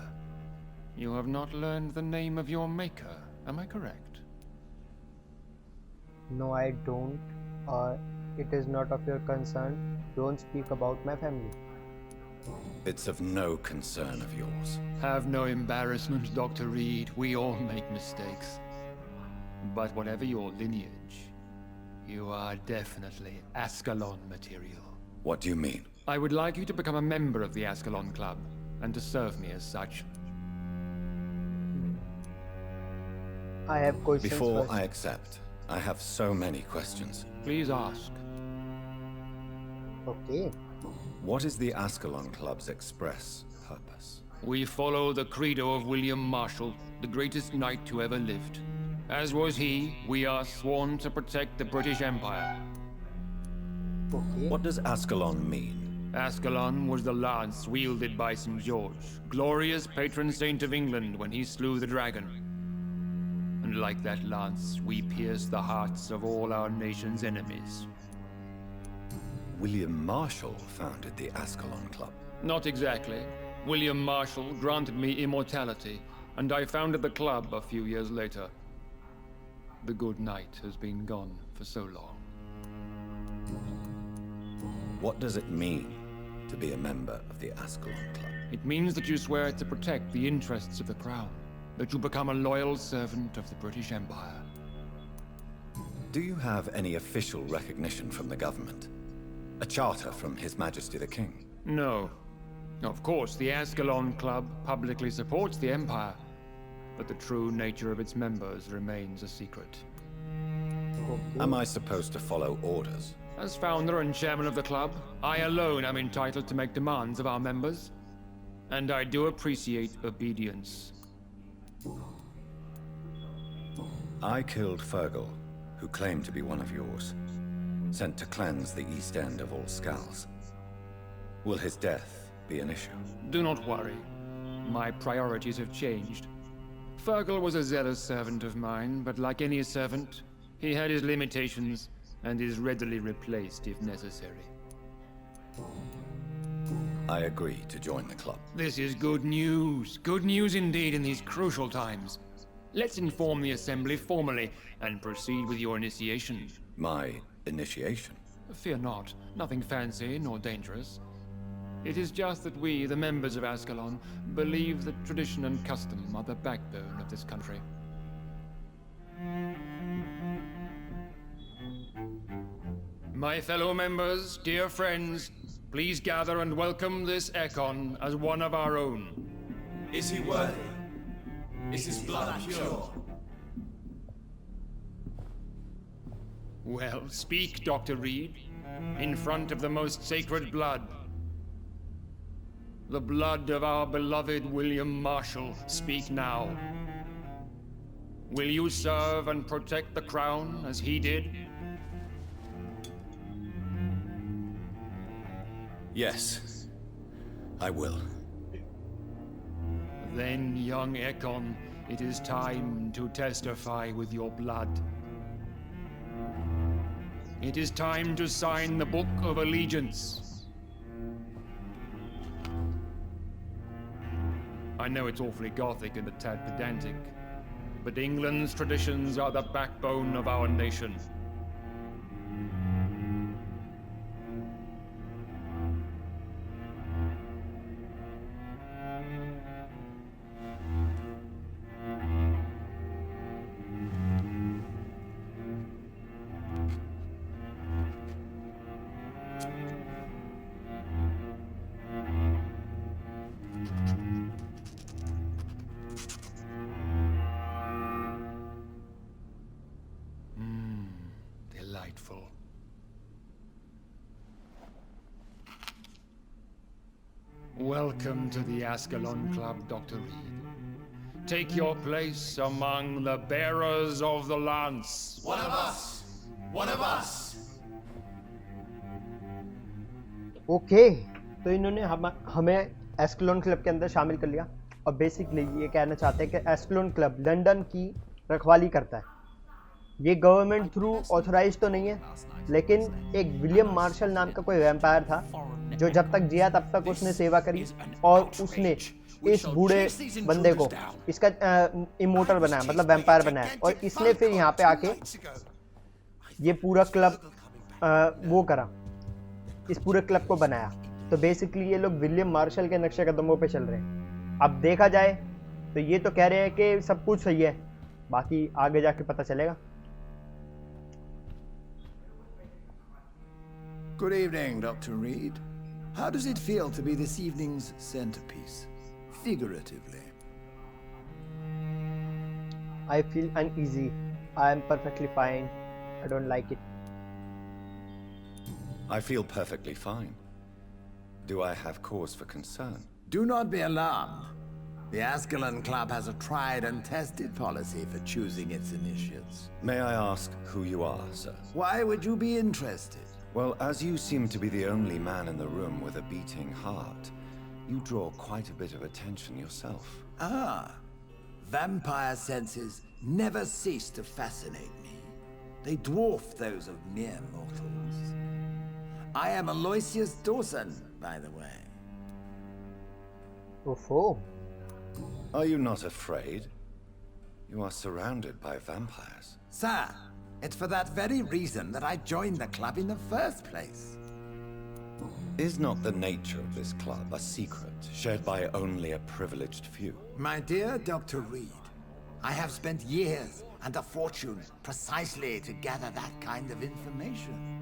You have not learned the name of your maker, am I correct? No, I don't. It is not of your concern. Don't speak about my family. It's of no concern of yours. Have no embarrassment, Dr. Reid. We all make mistakes. But whatever your lineage, you are definitely Ascalon material. What do you mean? I would like you to become a member of the Ascalon Club, and to serve me as such. I have questions Before first. I accept, I have so many questions. Please ask. Okay. What is the Ascalon Club's express purpose? We follow the credo of William Marshall, the greatest knight who ever lived. As was he, we are sworn to protect the British Empire. Okay. What does Ascalon mean? Ascalon was the lance wielded by St. George, glorious patron saint of England when he slew the dragon. And like that lance, we pierce the hearts of all our nation's enemies. William Marshall founded the Ascalon Club. Not exactly. William Marshall granted me immortality, and I founded the club a few years later. The good knight has been gone for so long. What does it mean to be a member of the Ascalon Club? It means that you swear to protect the interests of the crown, that you become a loyal servant of the British Empire. Do you have any official recognition from the government? A charter from His Majesty the King? No. Of course, the Ascalon Club publicly supports the Empire, but the true nature of its members remains a secret. Am I supposed to follow orders? As founder and chairman of the club, I alone am entitled to make demands of our members, and I do appreciate obedience. I killed Fergal, who claimed to be one of yours, sent to cleanse the East End of all skals. Will his death be an issue? Do not worry. My priorities have changed. Fergal was a zealous servant of mine, but like any servant, he had his limitations and is readily replaced if necessary. I agree to join the club. This is good news. Good news indeed in these crucial times. Let's inform the Assembly formally and proceed with your initiation. My initiation? Fear not. Nothing fancy nor dangerous. It is just that we, the members of Ascalon, believe that tradition and custom are the backbone of this country. My fellow members, dear friends, please gather and welcome this Ekon as one of our own. Is he worthy? Is his blood pure? Well, speak, Dr. Reid, in front of the most sacred blood. The blood of our beloved William Marshall. Speak now. Will you serve and protect the crown as he did? Yes, I will. Then, young Ekon, it is time to testify with your blood. It is time to sign the Book of Allegiance. I know it's awfully gothic and a tad pedantic, but England's traditions are the backbone of our nation. Delightful. Welcome to the Ascalon Club, Dr. Reid. Take your place among the bearers of the lance. One of us! One of us! Okay तो इन्होंने हमें एस्कलोन club के अंदर शामिल कर लिया और basically ये कहना चाहते हैं कि एस्कलोन क्लब लंदन की रखवाली करता है। ये गवर्नमेंट थ्रू ऑथराइज तो नहीं है, लेकिन एक विलियम मार्शल नाम का कोई वैम्पायर था जो जब तक जिया तब तक उसने सेवा करी और उसने इस बूढ़े बंदे को इसका इमोर्टल बनाया, मतलब वैम्पायर बनाया, और इसने फिर यहाँ पे आके ये पूरा क्लब वो करा, इस पूरे क्लब को बनाया। तो बेसिकली ये लोग विलियम मार्शल के नक्शे कदमों पे चल रहे हैं। अब देखा जाए तो ये तो कह रहे हैं कि सब कुछ सही है, बाकी आगे जाके पता चलेगा। Good evening, Dr. Reid. How does it feel to be this evening's centerpiece, figuratively? I feel uneasy. I am perfectly fine. I don't like it. I feel perfectly fine. Do I have cause for concern? Do not be alarmed. The Ascalon Club has a tried and tested policy for choosing its initiates. May I ask who you are, sir? Why would you be interested? Well, as you seem to be the only man in the room with a beating heart, you draw quite a bit of attention yourself. Ah, vampire senses never cease to fascinate me. They dwarf those of mere mortals. I am Aloysius Dawson, by the way. Oh. Are you not afraid? You are surrounded by vampires. Sir, it's for that very reason that I joined the club in the first place. Is not the nature of this club a secret, shared by only a privileged few? My dear Dr. Reid, I have spent years and a fortune precisely to gather that kind of information.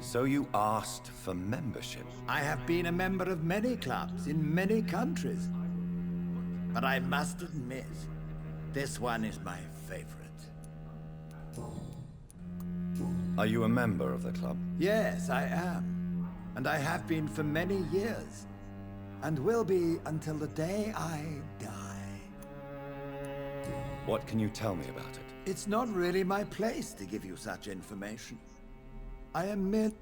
So you asked for membership? I have been a member of many clubs in many countries. But I must admit, this one is my favorite. Are you a member of the club? Yes, I am. And I have been for many years. And will be until the day I die. What can you tell me about it? It's not really my place to give you such information. I admit...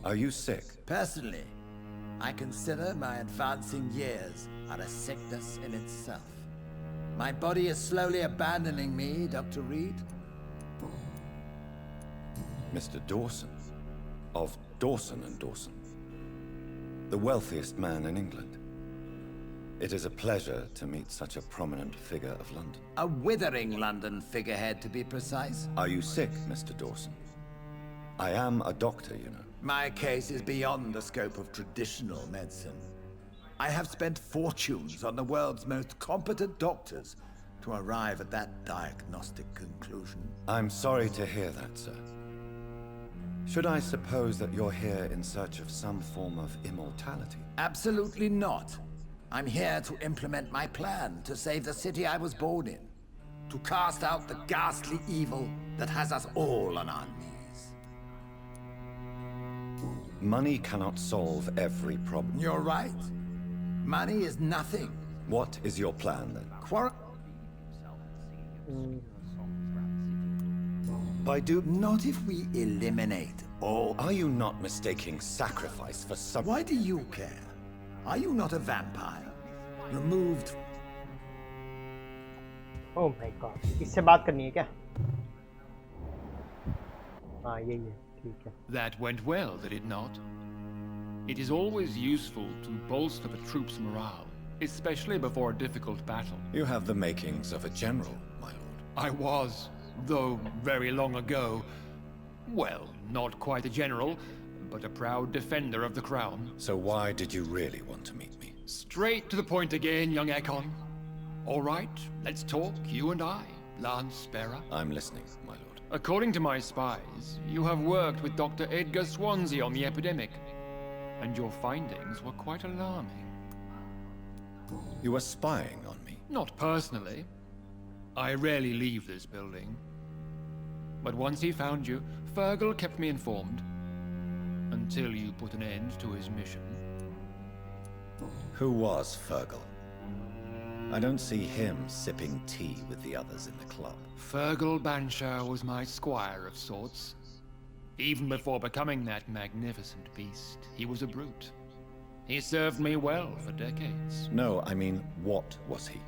Are you sick? Personally, I consider my advancing years are a sickness in itself. My body is slowly abandoning me, Dr. Reid. Mr. Dawson, of Dawson and Dawson, the wealthiest man in England. It is a pleasure to meet such a prominent figure of London. A withering London figurehead, to be precise. Are you sick, Mr. Dawson? I am a doctor, you know. My case is beyond the scope of traditional medicine. I have spent fortunes on the world's most competent doctors to arrive at that diagnostic conclusion. I'm sorry to hear that, sir. Should I suppose that you're here in search of some form of immortality? Absolutely not. I'm here to implement my plan to save the city I was born in. To cast out the ghastly evil that has us all on our knees. Money cannot solve every problem. You're right. Money is nothing. What is your plan then? Not if we eliminate all. Are you not mistaking sacrifice for some? Why do you care? Are you not a vampire? Removed. Oh my God, इससे बात करनी है क्या? हाँ यही है, ठीक है. That went well, did it not? It is always useful to bolster the troops' morale, especially before a difficult battle. You have the makings of a general, my lord. I was, though very long ago. Well, not quite a general, but a proud defender of the crown. So why did you really want to meet me? Straight to the point again, young Ekon. All right, let's talk, you and I, Lance Sparrow. I'm listening, my lord. According to my spies, you have worked with Dr. Edgar Swansea on the epidemic, and your findings were quite alarming. You were spying on me? Not personally. I rarely leave this building. But once he found you, Fergal kept me informed. Until you put an end to his mission. Who was Fergal? I don't see him sipping tea with the others in the club. Fergal Banshire was my squire of sorts. Even before becoming that magnificent beast, he was a brute. He served me well for decades. No, I mean, what was he?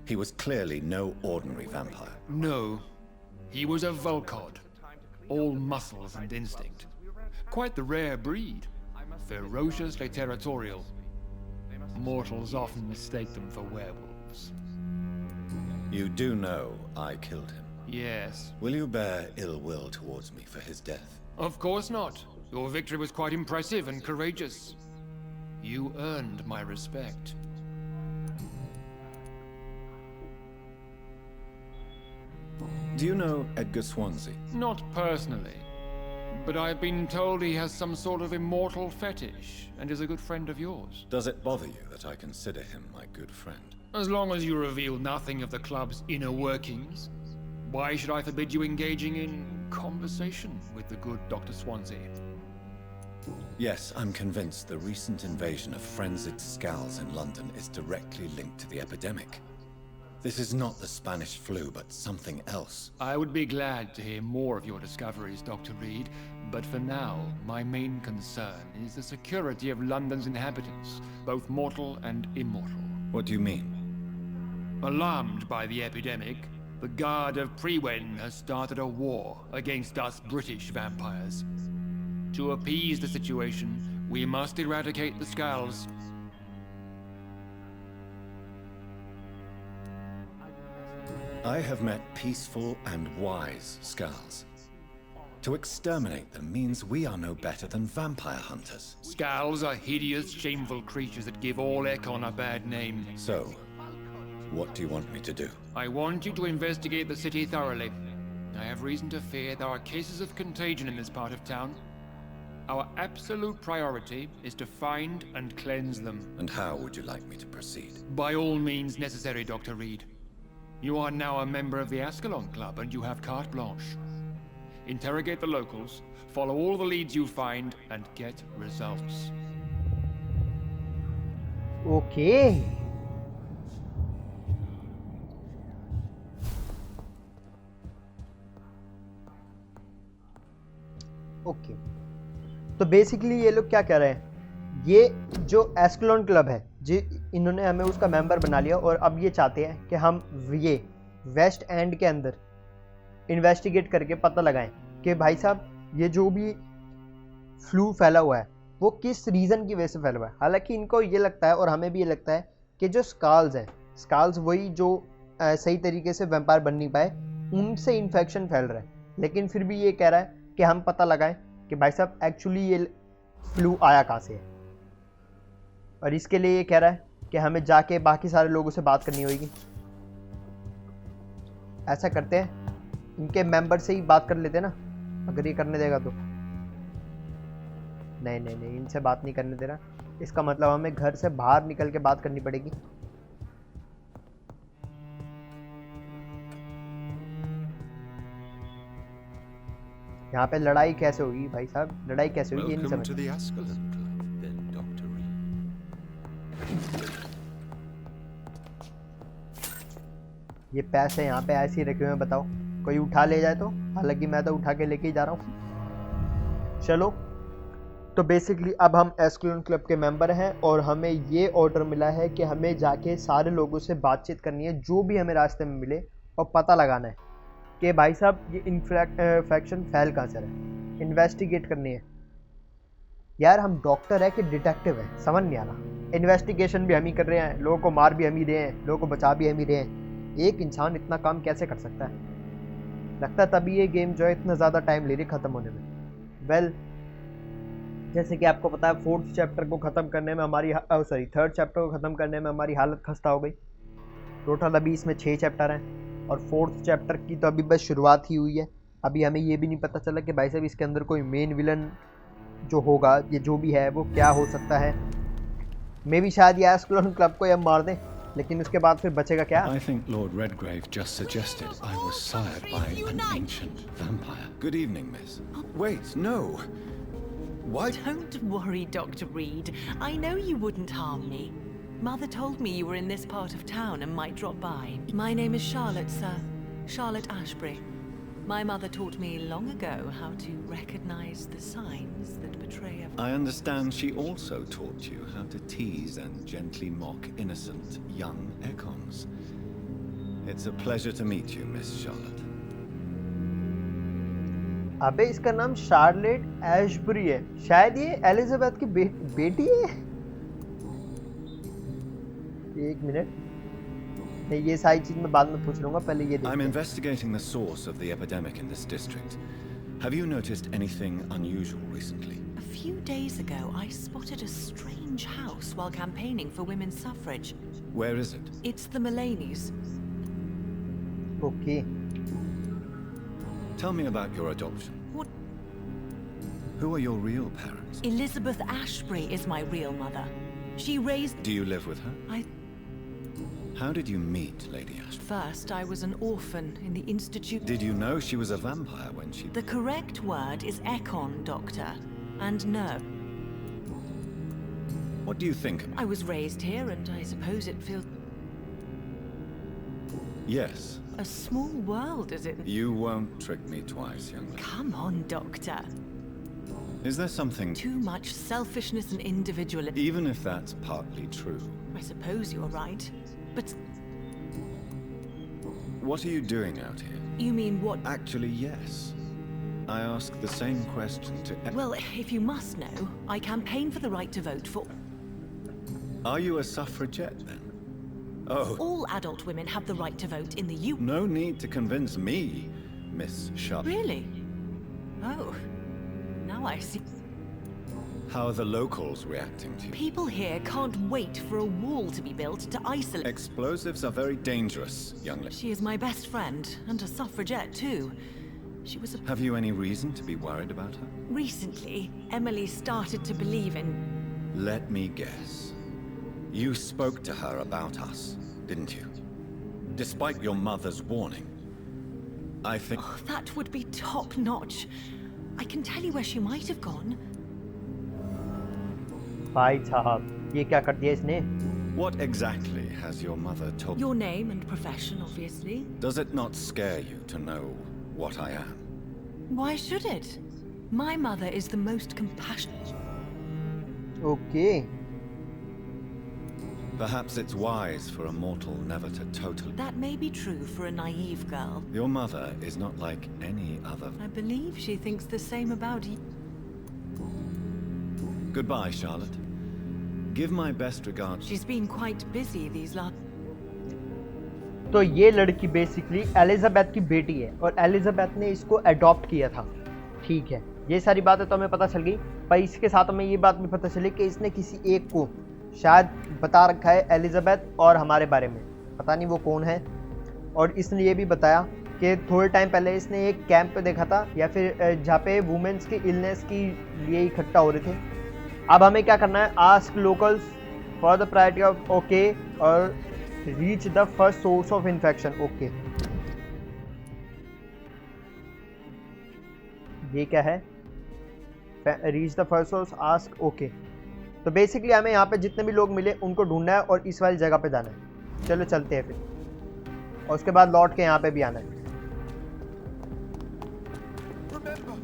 He was clearly no ordinary vampire. No. He was a Volcod. All muscles and instinct. Quite the rare breed. Ferociously territorial. Mortals often mistake them for werewolves. You do know I killed him? Yes. Will you bear ill will towards me for his death? Of course not. Your victory was quite impressive and courageous. You earned my respect. Do you know Edgar Swansea? Not personally. But I've been told he has some sort of immortal fetish and is a good friend of yours. Does it bother you that I consider him my good friend? As long as you reveal nothing of the club's inner workings, why should I forbid you engaging in conversation with the good Dr. Swansea? Yes, I'm convinced the recent invasion of frenzied skals in London is directly linked to the epidemic. This is not the Spanish flu, but something else. I would be glad to hear more of your discoveries, Dr. Reid, but for now, my main concern is the security of London's inhabitants, both mortal and immortal. What do you mean? Alarmed by the epidemic, the Guard of Prewen has started a war against us British vampires. To appease the situation, we must eradicate the skals. I have met peaceful and wise skals. To exterminate them means we are no better than vampire hunters. Skals are hideous, shameful creatures that give all Ekon a bad name. So, what do you want me to do? I want you to investigate the city thoroughly. I have reason to fear there are cases of contagion in this part of town. Our absolute priority is to find and cleanse them. And how would you like me to proceed? By all means necessary, Dr. Reid. You are now a member of the Ascalon Club and you have carte blanche. Interrogate the locals, follow all the leads you find, and get results. Okay. Okay तो basically ये लोग क्या कह रहे हैं, ये जो एस्कलोन club है जी, इन्होंने हमें उसका मेंबर बना लिया और अब ये चाहते हैं कि हम ये वेस्ट एंड के अंदर इन्वेस्टिगेट करके पता लगाएं कि भाई साहब ये जो भी फ्लू फैला हुआ है वो किस रीज़न की वजह से फैला हुआ है। हालांकि इनको ये लगता है और हमें भी ये लगता है कि जो स्काल्स हैं, स्काल्स वही जो सही तरीके से वैम्पायर बन नहीं पाए, उनसे इन्फेक्शन फैल रहा है। लेकिन फिर भी ये कह रहा है कि हम पता लगाएं कि भाई साहब एक्चुअली ये फ्लू आया कहाँ से है, और इसके लिए ये कह रहा है कि हमें जाके बाकी सारे लोगों से बात करनी होगी। ऐसा करते हैं, इनके मेंबर से ही बात कर लेते हैं ना, अगर ये करने देगा तो। नहीं नहीं नहीं, इनसे बात नहीं करने दे रहा, इसका मतलब हमें घर से बाहर निकल के बात करनी पड़ेगी। यहाँ पे लड़ाई कैसे होगी भाई साहब? लड़ाई कैसे होगी ये नहीं Welcome समझ। to the Ascalon Club, then, Dr. Reid. ये पैसे यहाँ पे ऐसे ही रखे हुए हैं, बताओ कोई उठा ले जाए तो? हालांकि मैं तो उठा के लेके ही जा रहा हूँ। चलो, तो बेसिकली अब हम एस्केलन क्लब के मेंबर हैं और हमें ये ऑर्डर मिला है कि हमें जाके सारे लोगों से बातचीत करनी है जो भी हमें रास्ते में मिले, और पता लगाना है कि भाई साहब ये इन्फेक्शन फैल कहाँ से रहा है। इन्वेस्टिगेट करनी है। यार हम डॉक्टर है कि डिटेक्टिव है, समझ नहीं आ रहा। इन्वेस्टिगेशन भी हम ही कर रहे हैं, लोगों को मार भी हम ही रहे हैं, लोगों को बचा भी हम ही रहे हैं। एक इंसान इतना काम कैसे कर सकता है? लगता है तभी ये गेम जो है इतना ज़्यादा टाइम ले रही ख़त्म होने में। वेल, जैसे कि आपको पता है 4th चैप्टर को ख़त्म करने में हमारी 3rd चैप्टर को ख़त्म करने में हमारी हालत खस्ता हो गई। टोटल अभी इसमें 6 चैप्टर हैं और 4th चैप्टर की तो अभी बस शुरुआत ही हुई है। अभी हमें ये भी नहीं पता चला कि भाई साहब इसके अंदर कोई मेन विलन जो होगा, ये जो भी है वो क्या हो सकता है। मे भी शायद ये एस्केलन क्लब को हम मार दें, लेकिन उसके बाद फिर बचेगा क्या? I think Lord Redgrave just suggested I was sired by an ancient vampire. Good evening, miss. Wait, no. Why? Don't worry, Dr. Reid. I know you wouldn't harm me. Mother told me you were in this part of town and might drop by. My name is Charlotte, sir. Charlotte Ashbury. My mother taught me long ago how to recognize the signs that betray a... I understand she also taught you how to tease and gently mock innocent young Ekons. It's a pleasure to meet you, Miss Charlotte. अबे इसका नाम Charlotte Ashbery है। शायद ये Elizabeth की बेटी है। एक मिनट, नहीं ये सारी चीज मैं बाद में पूछ लूंगा, पहले ये देखते I'm हैं। investigating the source of the epidemic in this district. Have you noticed anything unusual recently? A few days ago, I spotted a strange house while campaigning for women's suffrage. Where is it? It's the Mullaneys. Okay, Tell me about your adoption. What? Who are your real parents? Elizabeth Ashbury is my real mother. She raised... Do you live with her? I... How did you meet Lady Ashby? First, I was an orphan in the institute... Did you know she was a vampire when she... The correct word is Ekon, Doctor. And no. What do you think? I was raised here and I suppose it feels... Yes. A small world, is it? You won't trick me twice, young lady. Come on, Doctor. Is there something... Too much selfishness and individualism. Even if that's partly true. I suppose you're right. But What are you doing out here? you mean what? Actually, yes. I ask the same question to... Well, if you must know, I campaign for the right to vote for... Are you a suffragette, then? Oh, All adult women have the right to vote in the U... no need to convince me, Miss Charlotte. Really? Oh. Now I see. How are the locals reacting to you? People here can't wait for a wall to be built to isolate... Explosives are very dangerous, young lady. She is my best friend, and a suffragette too. She was a... Have you any reason to be worried about her? Recently, Emily started to believe in... Let me guess. You spoke to her about us, didn't you? Despite your mother's warning. I think... Oh, that would be top-notch. I can tell you where she might have gone. भाई साहब ये क्या कर दिया इसने? What exactly has your mother told you? Your name and profession, obviously. Does it not scare you to know what I am? Why should it? My mother is the most compassionate... okay, Perhaps it's wise for a mortal never to totally... That may be true for a naive girl. Your mother is not like any other... I believe she thinks the same about you. Goodbye, Charlotte. Give my best regards... She's been quite busy these last... तो ये लड़की basically Elizabeth की बेटी है और Elizabeth ने इसको adopt किया था। ठीक है, ये सारी बातें तो हमें पता चल गई, पर इसके साथ हमें ये बात भी पता चली कि इसने किसी एक को शायद बता रखा है एलिजाबेथ और हमारे बारे में, पता नहीं वो कौन है। और इसने ये भी बताया कि थोड़े टाइम पहले इसने एक कैंप पे देखा था या फिर जहाँ पे वुमेन्स की इलनेस की लिए इकट्ठा हो रहे थे। अब हमें क्या करना है, ask locals for the priority of okay और reach the first source of infection. Okay ये क्या है, reach the first source ask okay. तो बेसिकली हमें यहाँ पे जितने भी लोग मिले उनको ढूंढना है और इस वाली जगह पे जाना है। चलो चलते हैं फिर, और उसके बाद लौट के यहाँ पे भी आना है। Remember,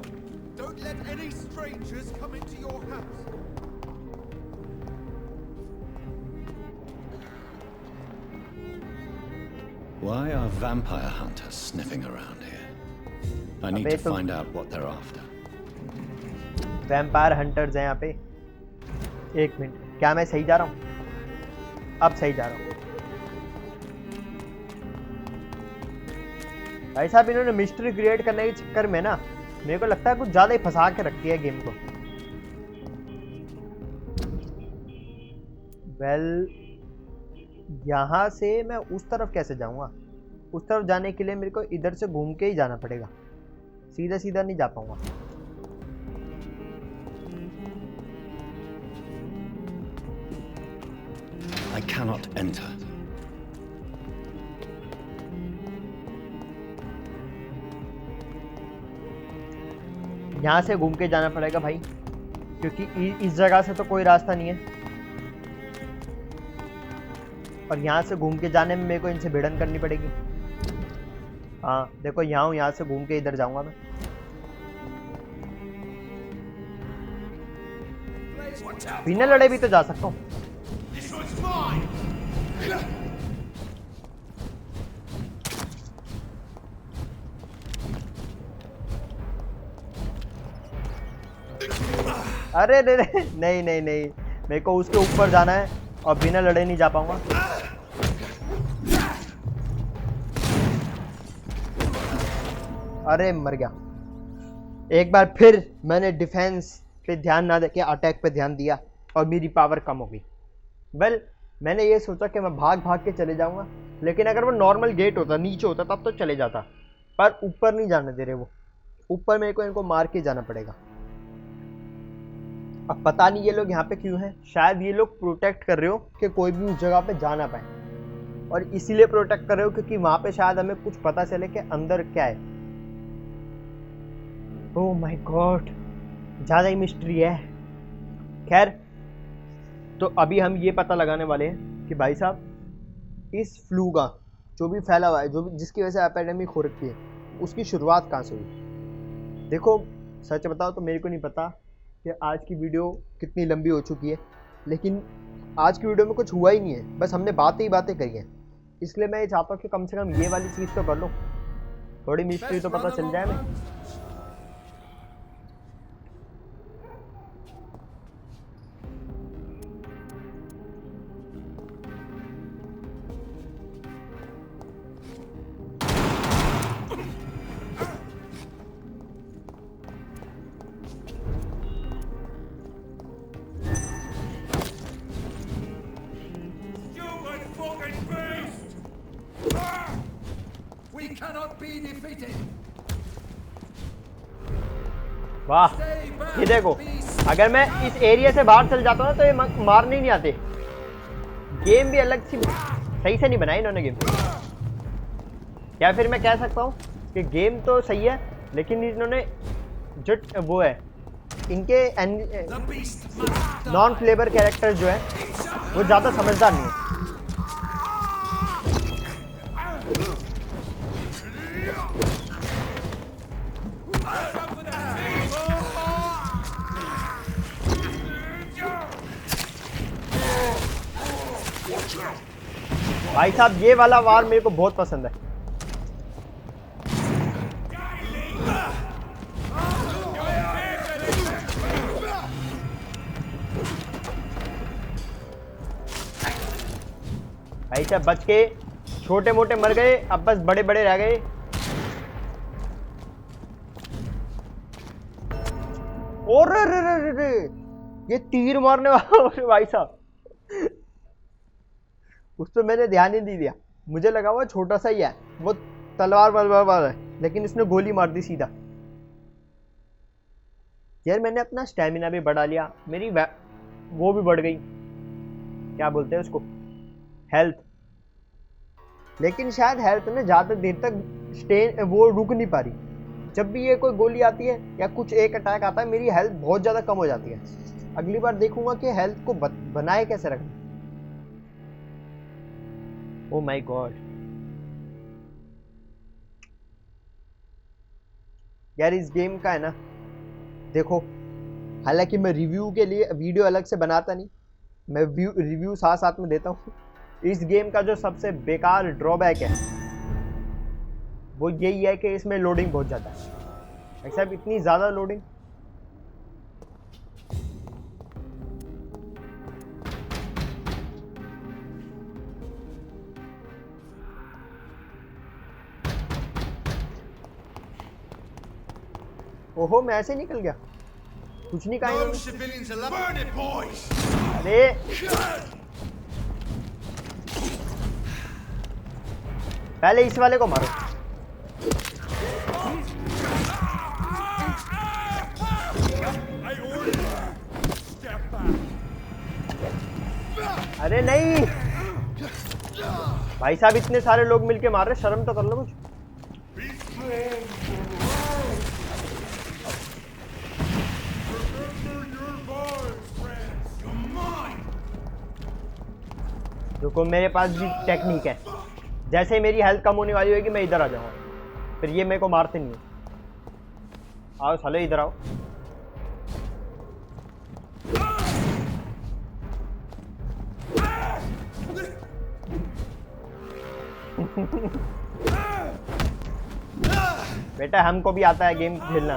don't let any strangers come into your house. Why are vampire hunters sniffing around here? I need to find out what they're after. Vampire hunters हैं यहाँ पे। एक मिनट, क्या मैं सही जा रहा हूँ? अब सही जा रहा हूँ। भाई साहब इन्होंने मिस्ट्री क्रिएट करने के चक्कर में ना मेरे को लगता है कुछ ज्यादा ही फंसा के रखती है गेम को। वेल यहाँ से मैं उस तरफ कैसे जाऊँगा? उस तरफ जाने के लिए मेरे को इधर से घूम के ही जाना पड़ेगा, सीधा सीधा नहीं जा पाऊंगा। I cannot enter. यहाँ से घूम के जाना पड़ेगा भाई, क्योंकि इस जगह से तो कोई रास्ता नहीं है, और यहाँ से घूम के जाने में मेरे को इनसे भिड़न करनी पड़ेगी। हाँ देखो यहाँ हूँ, यहाँ से घूम के इधर जाऊंगा मैं। बिना लड़े भी तो जा सकता हूँ। अरे रे रे, नहीं नहीं नहीं, मेरे को उसके ऊपर जाना है और बिना लड़े नहीं जा पाऊंगा। अरे मर गया। एक बार फिर मैंने डिफेंस पे ध्यान ना देके अटैक पे ध्यान दिया और मेरी पावर कम हो गई। वेल मैंने ये सोचा कि मैं भाग भाग के चले जाऊंगा, लेकिन अगर वो नॉर्मल गेट होता, नीचे होता, तब तो चले जाता, पर ऊपर नहीं जाने दे रहे वो। ऊपर मेरे को इनको मार के जाना पड़ेगा। अब पता नहीं ये लोग यहाँ पे क्यों हैं, शायद ये लोग प्रोटेक्ट कर रहे हो कि कोई भी उस जगह पे जा ना पाए, और इसीलिए प्रोटेक्ट कर रहे हो क्योंकि वहां पे शायद हमें कुछ पता चले कि अंदर क्या है। ओह माय गॉड, ज़्यादा ही मिस्ट्री है। खैर तो अभी हम ये पता लगाने वाले हैं कि भाई साहब इस फ्लू का जो भी फैला हुआ है, जो भी जिसकी वजह से एपिडेमिक हो रखी है, उसकी शुरुआत कहाँ से हुई। देखो सच बताओ तो मेरे को नहीं पता कि आज की वीडियो कितनी लंबी हो चुकी है, लेकिन आज की वीडियो में कुछ हुआ ही नहीं है, बस हमने बातें ही बातें करी हैं। इसलिए मैं ये चाहता हूँ कि कम से कम ये वाली चीज़ तो कर लो, थोड़ी मिस्ट्री तो पता चल जाए हमें। वाह, ये देखो, अगर मैं इस एरिया से बाहर चल जाता हूँ ना तो ये मारने नहीं आते। गेम भी अलग सी सही से नहीं बनाई इन्होंने गेम। या फिर मैं कह सकता हूँ कि गेम तो सही है, लेकिन इन्होंने जो वो है इनके नॉन फ्लेवर कैरेक्टर जो है वो ज़्यादा समझदार नहीं है। भाई साहब ये वाला वार मेरे को बहुत पसंद है। भाई साहब बच के, छोटे मोटे मर गए, अब बस बड़े बड़े रह गए। और रे, ये तीर मारने वाला भाई साहब, उस पर मैंने ध्यान ही नहीं दिया। मुझे लगा वो छोटा सा ही है, वो तलवार वाला है, लेकिन इसने गोली मार दी सीधा। यार मैंने अपना स्टैमिना भी बढ़ा लिया, मेरी वो भी बढ़ गई, क्या बोलते हैं उसको, हेल्थ। लेकिन शायद हेल्थ में ज़्यादा देर तक स्टे वो रुक नहीं पा रही। जब भी ये कोई गोली आती है या कुछ एक अटैक आता है, मेरी हेल्थ बहुत ज़्यादा कम हो जाती है। अगली बार देखूंगा कि हेल्थ को बनाए कैसे रखना। ओ माय गॉड यार, इस गेम का है ना, देखो, हालांकि मैं रिव्यू के लिए वीडियो अलग से बनाता नहीं, मैं रिव्यू साथ साथ में देता हूँ। इस गेम का जो सबसे बेकार ड्रॉबैक है वो यही है कि इसमें लोडिंग बहुत ज़्यादा है। एक्सेप्ट इतनी ज़्यादा लोडिंग, ओहो, मैं ऐसे निकल गया, कुछ नहीं कहा। अरे पहले इस वाले को मारो। अरे नहीं भाई साहब, इतने सारे लोग मिलके मार रहे, शर्म तो कर लो कुछ। देखो मेरे पास भी टेक्निक है, जैसे ही मेरी हेल्थ कम होने वाली होगी मैं इधर आ जाऊंगा, फिर ये मेरे को मारते नहीं है। आओ साले इधर आओ। बेटा हमको भी आता है गेम खेलना,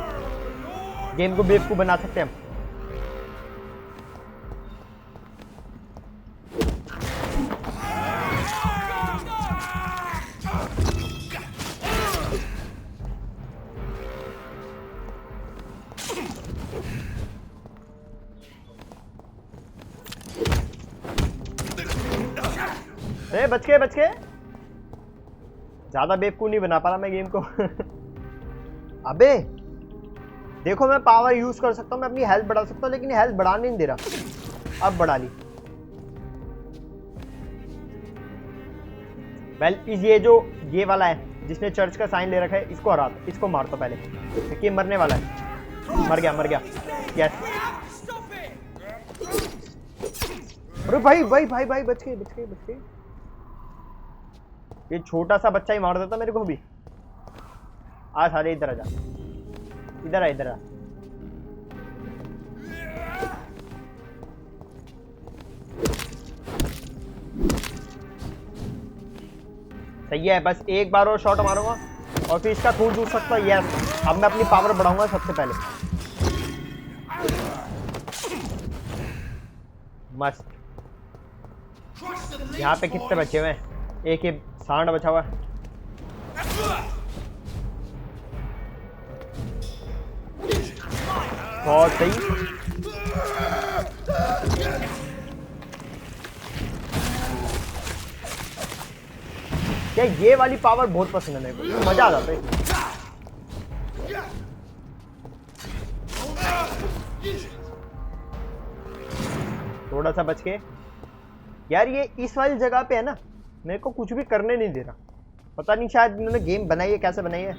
गेम को बेवकूफ बना सकते हैं हम। बच के ज्यादा बेवकूफ नहीं बना पा रहा मैं गेम को। अबे देखो, मैं पावर यूज कर सकता हूँ, मैं अपनी हेल्थ बढ़ा सकता हूँ, लेकिन हेल्थ बढ़ाने नहीं दे रहा। अब बढ़ा ली। वेल ये वाला है जिसने चर्च का साइन ले रखा है, इसको हरा दो, इसको मार दो पहले, क्योंकि मरने वाला है। मर गया यस। अरे भाई बच गए। ये छोटा सा बच्चा ही मार देता मेरे को भी। आ सारे इधर आ जा, इधर आ। सही है, बस एक बार और शॉट मारूंगा और फिर इसका खून चूस सकता है। यस, अब मैं अपनी पावर बढ़ाऊंगा सबसे पहले। मस्त। यहाँ पे कितने बचे हुए हैं? एक ही सांड बचा हुआ है। बहुत सही। क्या ये वाली पावर बहुत पसंद है मेरे को, मजा आ जाता है। थोड़ा सा बच के। यार ये इस वाली जगह पे है ना, मेरे को कुछ भी करने नहीं दे रहा। पता नहीं शायद इन्होंने गेम बनाई है, कैसे बनाई है।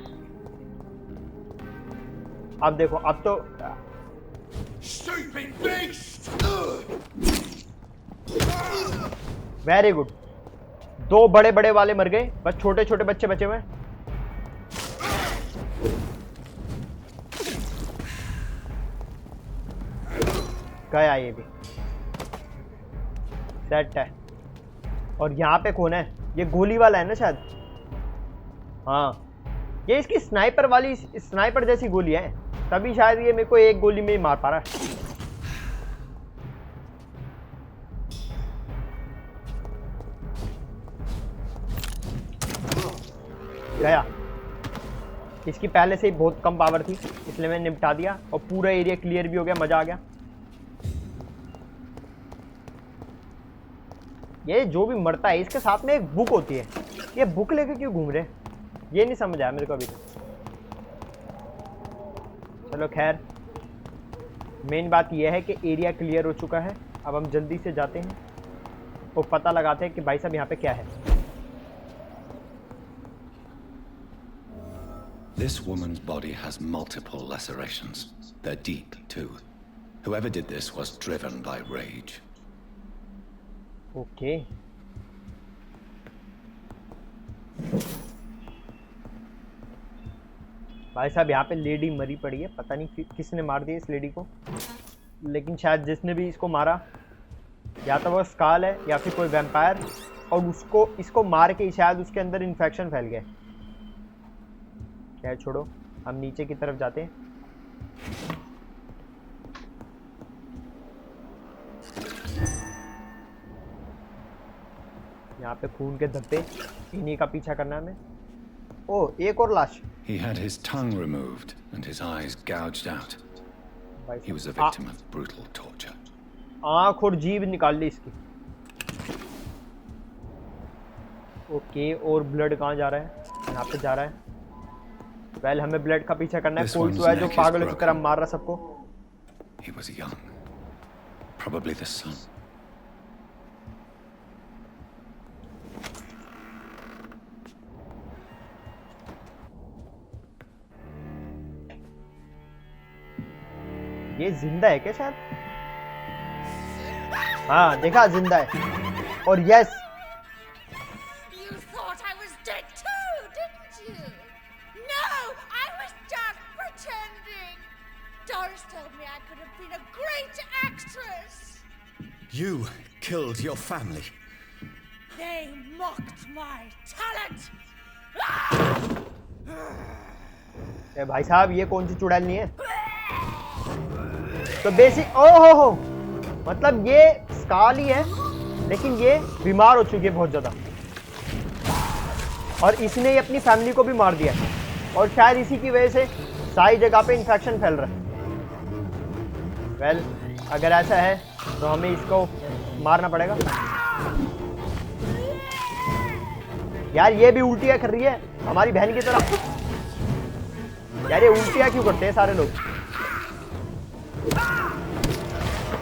अब देखो, अब तो वेरी गुड। दो बड़े बड़े वाले मर गए, बस छोटे छोटे बच्चे बचे हुए। गया ये भी, सेट है। और यहाँ पे कौन है? ये गोली वाला है ना शायद। हाँ, ये इसकी स्नाइपर जैसी गोली है, तभी शायद ये मेरे को एक गोली में ही मार पा रहा है। गया। इसकी पहले से ही बहुत कम पावर थी, इसलिए मैंने निपटा दिया और पूरा एरिया क्लियर भी हो गया। मजा आ गया। ये जो भी मरता है इसके साथ में एक बुक होती है, ये बुक लेके क्यों घूम रहे, ये नहीं समझ आया मेरे को अभी तक। चलो खैर, मेन बात ये है कि एरिया क्लियर हो चुका है अब हम जल्दी से जाते हैं और पता लगाते हैं कि भाई साहब यहाँ पे क्या है। This woman's body has multiple lacerations. They're deep, too. Whoever did this was driven by rage. Okay. भाई साहब यहाँ पे लेडी मरी पड़ी है, पता नहीं किसने मार दिया इस लेडी को, लेकिन शायद जिसने भी इसको मारा या तो वो स्काल है या फिर कोई वैम्पायर, और इसको मार के शायद उसके अंदर इन्फेक्शन फैल गया। क्या छोड़ो, हम नीचे की तरफ जाते हैं। यहाँ पे खून के धब्बे, इन्हीं का पीछा करना है हमें। ओह, एक और लाश। He had his tongue removed and his eyes gouged out. He was a victim of brutal torture. आँख और जीभ निकाल ली इसकी। ओके, और ब्लड कहाँ जा रहा है? यहाँ पे जा रहा है। वेल, हमें ब्लड का पीछा करना है। कोई तो है जो पागलों की तरह मार रहा सबको। He was young, probably the son. ये जिंदा है क्या शायद? हाँ, देखा, जिंदा है। और yes, You thought I was dead too, didn't you? No, I was just pretending. Doris told me I could have been a great actress. You killed your family. They mocked my talent. ए भाई साहब, ये कौन सी चुड़ैल नहीं है? तो basic, ओहो हो, मतलब ये स्काल ही है, लेकिन ये बीमार हो चुकी है बहुत ज्यादा, और इसने ही अपनी फैमिली को भी मार दिया, और शायद इसी की वजह से सारी जगह पे इन्फेक्शन फैल रहा है। वेल, अगर ऐसा है तो हमें इसको मारना पड़ेगा। यार, ये भी उल्टियां कर रही है हमारी बहन की तरह। यार, ये उल्टियां क्यों करते हैं सारे लोग?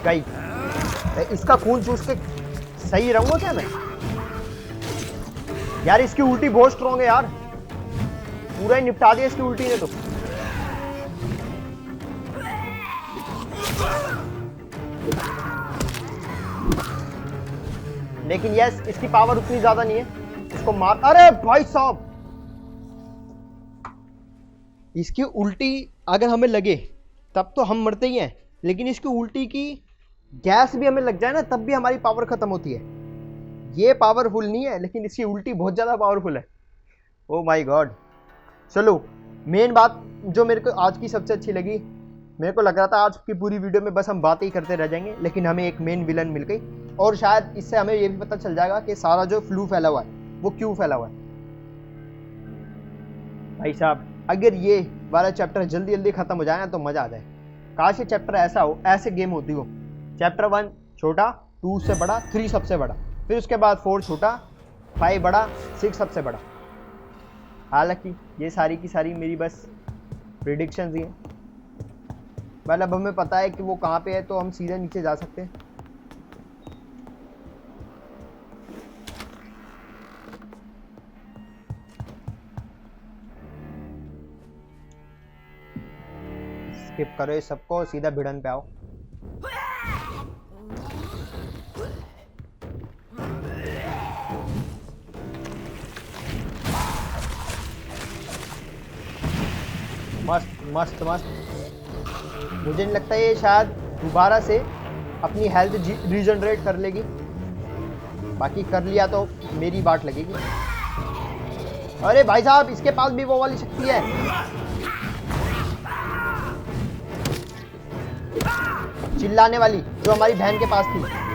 गई, इसका खून चूस के सही रहूंगा क्या मैं? यार, इसकी उल्टी बहुत स्ट्रॉन्ग है यार, पूरा ही निपटा दिया इसकी उल्टी ने तो। लेकिन यस, इसकी पावर उतनी ज्यादा नहीं है, इसको मार। अरे भाई साहब, इसकी उल्टी अगर हमें लगे तब तो हम मरते ही हैं, लेकिन इसकी उल्टी की गैस भी हमें लग जाए ना, तब भी हमारी पावर खत्म होती है। ये पावरफुल नहीं है, लेकिन इसकी उल्टी बहुत ज्यादा पावरफुल है। Oh my God. चलो, मेन बात जो मेरे को आज की सबसे अच्छी लगी, मेरे को लग रहा था आज की पूरी वीडियो में बस हम बातें ही करते रह जाएंगे, लेकिन हमें एक मेन विलन मिल गई, और शायद इससे हमें ये भी पता चल जाएगा कि सारा जो फ्लू फैला हुआ है वो क्यों फैला हुआ है। भाई साहब, अगर ये वाला चैप्टर जल्दी जल्दी खत्म हो जाए ना तो मजा आ जाए। काश ये चैप्टर ऐसा हो, ऐसे गेम होती हो। चैप्टर 1 छोटा, 2 से बड़ा, 3 सबसे बड़ा, फिर उसके बाद 4 छोटा, 5 बड़ा, 6 सबसे बड़ा। हालांकि ये सारी की सारी मेरी बस प्रिडिक्शंस ही हैं। मतलब हमें पता है कि वो कहाँ पे है, तो हम सीधे नीचे जा सकते हैं। स्किप करो ये सबको, सीधा भिड़न पे आओ। मस्त मस्त मस्त। मुझे नहीं लगता ये शायद दोबारा से अपनी हेल्थ रीजनरेट कर लेगी, बाकी कर लिया तो मेरी बाट लगेगी। अरे भाई साहब, इसके पास भी वो वाली शक्ति है। चिल्लाने वाली, जो हमारी बहन के पास थी।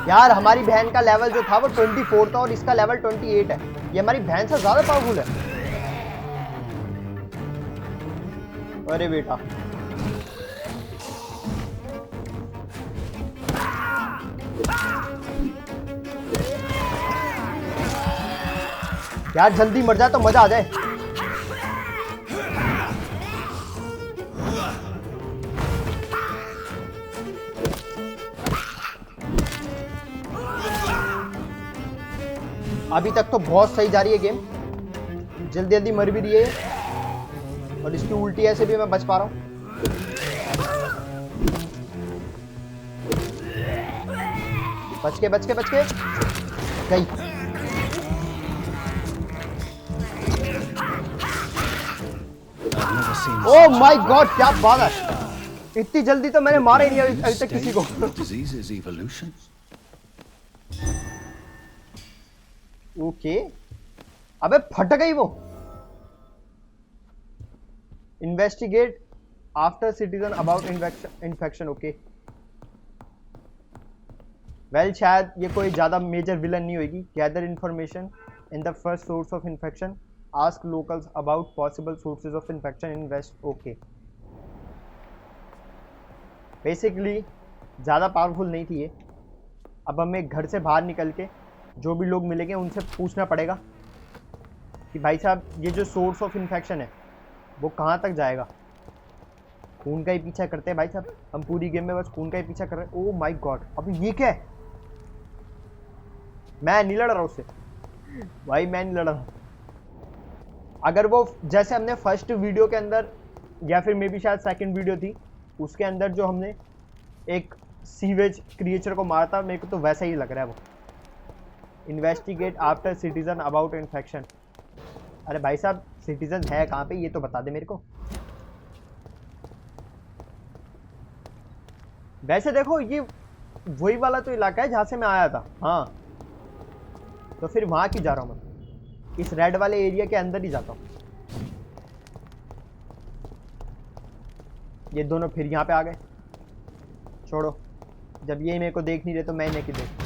यार, हमारी बहन का लेवल जो था वो 24 था और इसका लेवल 28 है। ये हमारी बहन से ज्यादा पावरफुल है। अरे बेटा, यार जल्दी मर जाए तो मजा आ जाए। अभी तक तो बहुत सही जा रही है गेम, जल्दी जल्दी मर भी रही है और इसकी उल्टी ऐसे भी मैं बच पा रहा हूँ। बच के गई। ओह माय गॉड, क्या बात है, इतनी जल्दी तो मैंने मारा ही नहीं अभी तक किसी को। ओके, अबे फट गई वो। Investigate after citizen about infection. Okay, well शायद ये कोई ज्यादा मेजर विलन नहीं होगी। Gather information in the first source of infection, ask locals about possible sources of infection in west. Okay, basically ज़्यादा पावरफुल नहीं थी ये। अब हमें घर से बाहर निकल के जो भी लोग मिलेंगे उनसे पूछना पड़ेगा कि भाई साहब ये जो सोर्स ऑफ इन्फेक्शन है वो कहाँ तक जाएगा। खून का ही पीछा करते हैं भाई साहब, हम पूरी गेम में बस खून का ही पीछा कर रहे हैं। ओह माय गॉड, अब ये क्या है? मैं नहीं लड़ रहा उससे भाई, मैं नहीं लड़ रहा। अगर वो जैसे हमने फर्स्ट वीडियो के अंदर या फिर मे बी शायद सेकंड वीडियो थी उसके अंदर जो हमने एक सीवेज क्रिएचर को मारा था, मेरे को तो वैसा ही लग रहा है वो। Investigate after citizen about infection. अरे भाई साहब सिटीजन है कहाँ पे ये तो बता दे मेरे को। वैसे देखो ये वही वाला तो इलाका है जहाँ से मैं आया था। हाँ, तो फिर वहाँ क्यों जा रहा हूँ मैं? इस रेड वाले एरिया के अंदर ही जाता हूँ। ये दोनों फिर यहाँ पे आ गए। छोड़ो, जब ये मेरे को देख नहीं रहे तो मैं इन्हें क्यों देख।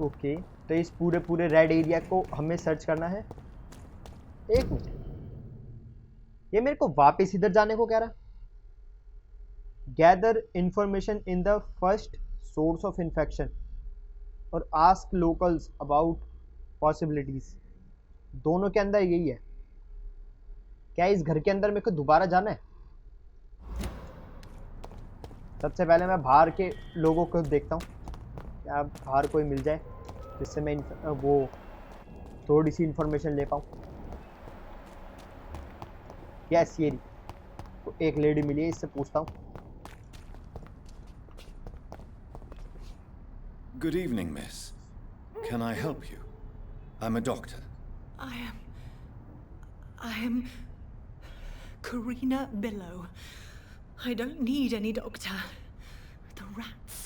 ओके, तो इस पूरे रेड एरिया को हमें सर्च करना है। एक मिनट, ये मेरे को वापस इधर जाने को कह रहा। Gather information in the first source of infection और आस्क लोकल्स अबाउट पॉसिबिलिटीज। दोनों के अंदर यही है। क्या इस घर के अंदर मेरे को दोबारा जाना है? सबसे पहले मैं बाहर के लोगों को देखता हूँ, क्या बाहर कोई मिल जाए जिससे मैं वो थोड़ी सी इंफॉर्मेशन ले पाऊँ। यस, ये तो एक लेडी मिली है, इससे पूछता हूँ। Good evening, miss. Can I help you? I'm a doctor. I am Karina Billow. I don't need any doctor. The rats.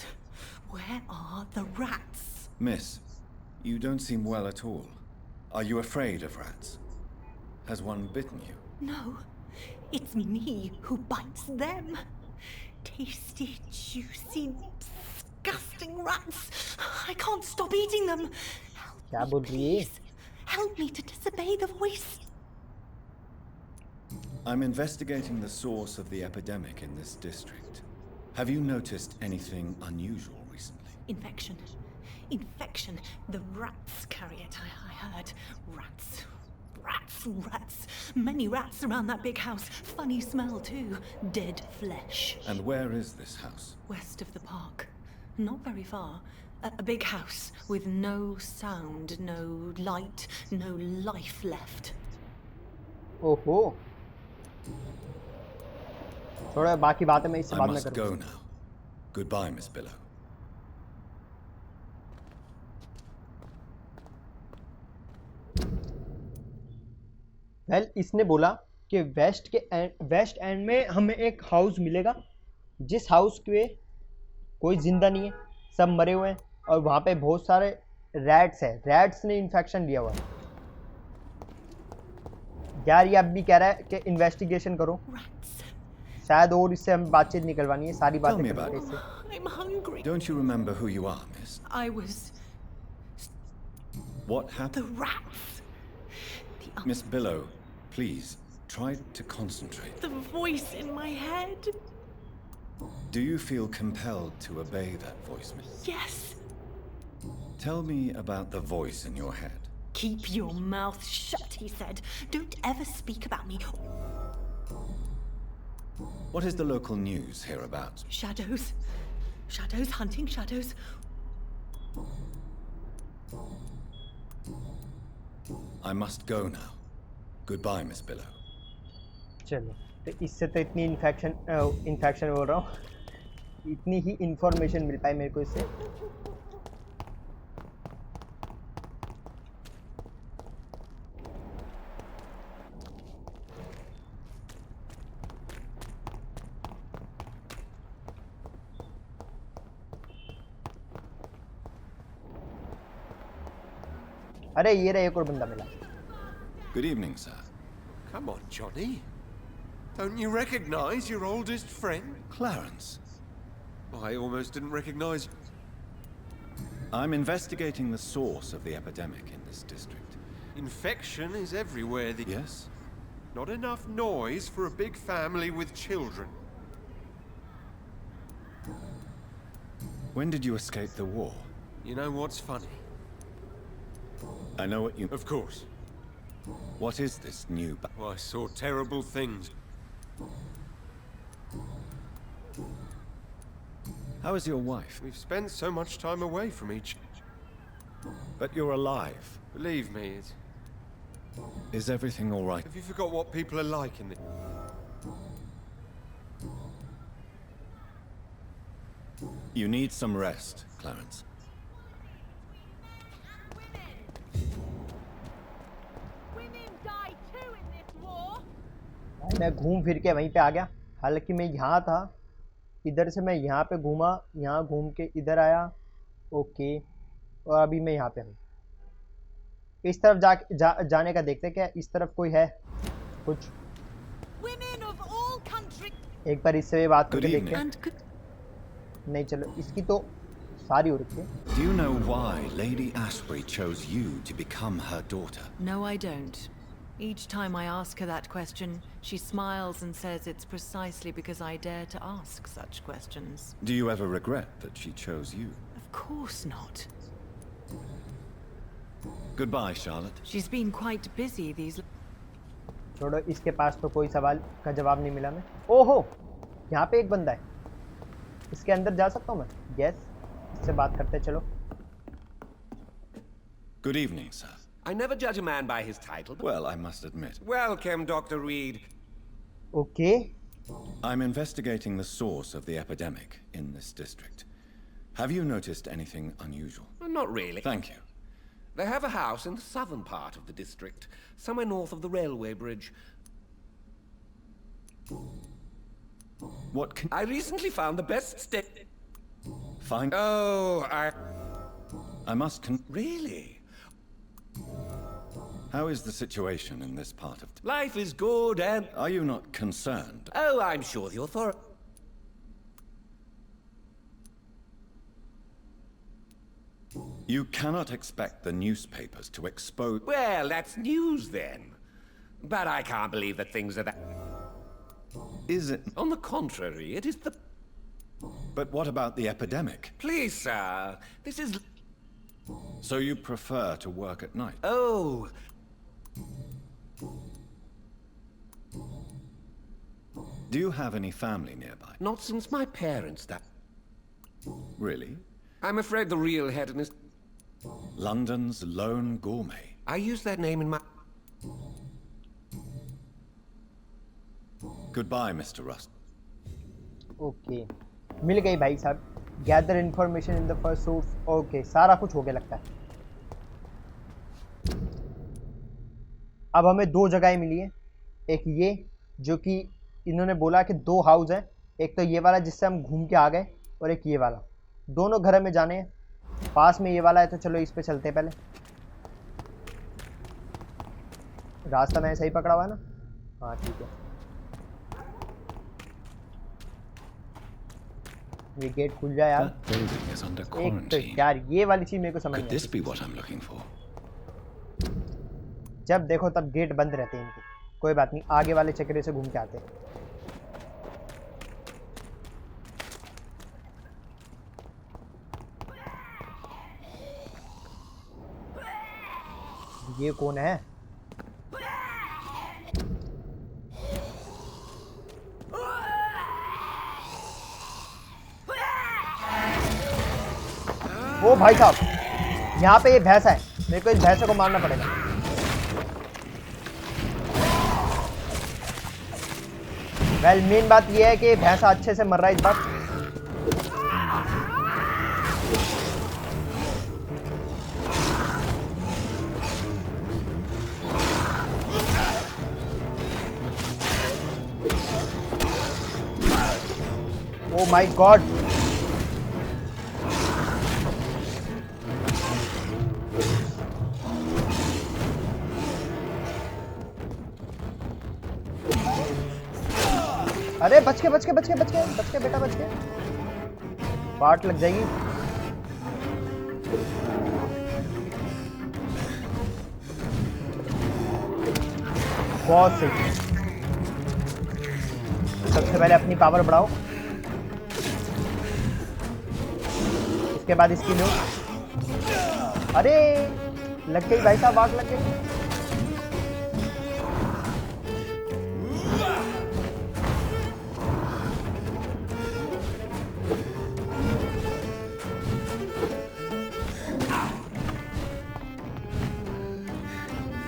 Where are the rats? Miss, you don't seem well at all. Are you afraid of rats? Has one bitten you? No, it's me who bites them. Tasty, juicy, disgusting rats. I can't stop eating them. Help me, please. Help me to disobey the voice. I'm investigating the source of the epidemic in this district. Have you noticed anything unusual recently? Infection. Infection. The rats carry it, I heard. Rats. Rats. Rats. Many rats around that big house. Funny smell too. Dead flesh. And where is this house? West of the park. Not very far. A big house with no sound, no light, no life left. ओहो, थोड़ा बाकी बातें मैं इससे बाद में करूँगा। I must go now. Goodbye, Miss Billow. Well, इसने बोला कि वेस्ट एंड में हमें एक हाउस मिलेगा जिस हाउस के कोई जिंदा नहीं है, सब मरे हुए हैं और वहाँ पे बहुत सारे रैट्स हैं। रैट्स ने इन्फेक्शन लिया हुआ है। यार ये अब भी कह रहा है कि इन्वेस्टिगेशन करो, शायद और इससे हमें बातचीत नहीं करवानी है, सारी बातें करके इससे। I'm hungry. Don't you remember who you are, miss? I was... What happened? The rats. Miss Billow, please, try to concentrate. The voice in my head. Do you feel compelled to obey that voice? Yes. Tell me about the voice in your head. Keep your mouth shut, he said. Don't ever speak about me. What is the local news hereabouts? Shadows. Shadows hunting shadows. I must go now. Goodbye, Miss Billow. चलो, तो इससे तो इतनी infection बोल रहा हूँ, इतनी ही information मिल पाई मेरे को इससे। अरे ये रहा, एक और बंदा मिला। Good evening, sir. Come on, Johnny. Don't you recognize your oldest friend? Clarence. I almost didn't recognize. I'm investigating the source of the epidemic in this district. Infection is everywhere. Yes? Not enough noise for a big family with children. When did you escape the war? You know what's funny? I know what you... Of course. What is this new... Well, I saw terrible things. How is your wife? We've spent so much time away from each... But you're alive. Believe me, it's... Is everything all right? Have you forgot what people are like in the... You need some rest, Clarence. मैं घूम फिर के वहीं पे आ गया। हालांकि मैं यहाँ था, इधर से मैं यहाँ पे घूमा, यहाँ घूम के इधर आया। ओके, और अभी मैं यहाँ पे हूँ। इस तरफ जाने का देखते क्या इस तरफ कोई है कुछ। एक बार इससे भी बात करके देखते हैं। नहीं, चलो इसकी तो सारी हो रखी है। Do you know why Lady Ashbury chose you to become her daughter? No, I don't. Each time I ask her that question, she smiles and says it's precisely because I dare to ask such questions. Do you ever regret that she chose you? Of course not. Goodbye, Charlotte. She's been quite busy these... छोड़ो, इसके पास तो कोई सवाल का जवाब नहीं मिला मैं। ओहो, यहाँ पे एक बंदा है। इसके अंदर जा सकता हूँ मैं? यस, इससे बात करते चलो। Good evening, sir. I never judge a man by his title. Well, I must admit. Welcome, Dr. Reid. Okay. I'm investigating the source of the epidemic in this district. Have you noticed anything unusual? Well, not really. Thank you. They have a house in the southern part of the district, somewhere north of the railway bridge. What can... I recently found the best stick. Fine. Oh, I must Really? How is the situation in this part of... Life is good and... Are you not concerned? Oh, I'm sure the authority... You cannot expect the newspapers to expose... Well, that's news then. But I can't believe that things are that... Is it? On the contrary, it is the... But what about the epidemic? Please, sir, this is... So you prefer to work at night? Oh... Do you have any family nearby? Not since my parents died. Really? I'm afraid the real head is... London's lone gourmet. I use that name in my... Goodbye, Mr. Rust. Okay. मिल गई भाई साहब। Gather information in the first source. Okay, सारा कुछ हो गया लगता है। अब हमें दो जगहें मिली है। एक ये जो कि इन्होंने बोला कि दो हाउस हैं, एक तो ये वाला जिससे हम घूम के आ गए और एक ये वाला। दोनों घर में जाने हैं। पास में ये वाला है तो चलो इस पे चलते हैं पहले। रास्ता मैंने सही पकड़ा हुआ है ना? हाँ ठीक है। ये गेट खुल जाए यार। एक तो यार ये वाली चीज मेरे को समझ नहीं आई। जब देखो तब गेट बंद रहते हैं इनके। कोई बात नहीं, आगे वाले चक्रे से घूम के आते हैं। ये कौन है? ओ भाई साहब, यहाँ पे ये भैंस है, मेरे को इस भैंसे को मारना पड़ेगा। वेल मेन बात ये है कि भैंसा अच्छे से मर रहा है इस बार। ओ माय गॉड, अरे बच के बेटा, बच के, पार्ट लग जाएगी। बहुत सही। सबसे पहले अपनी पावर बढ़ाओ, इसके बाद इसकी लो। अरे लग गई भाई साहब, आग लग गई।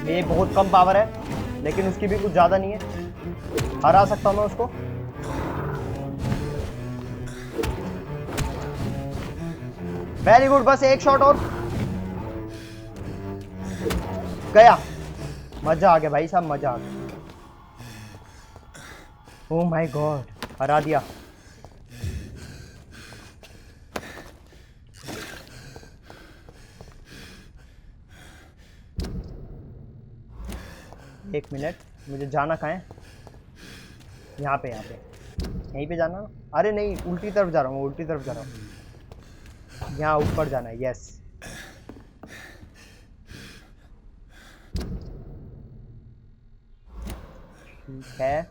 ये बहुत कम पावर है, लेकिन उसकी भी कुछ ज्यादा नहीं है, हरा सकता हूं मैं उसको। वेरी गुड, बस एक शॉट और, गया। मजा आ गया भाई साहब, मजा आ गया। ओह माय गॉड, हरा दिया। एक मिनट, मुझे जाना कहाँ है? यहाँ पे यहीं पे जाना। अरे नहीं, उल्टी तरफ जा रहा हूँ, उल्टी तरफ जा रहा हूँ। यहाँ ऊपर जाना है, यस। ठीक है,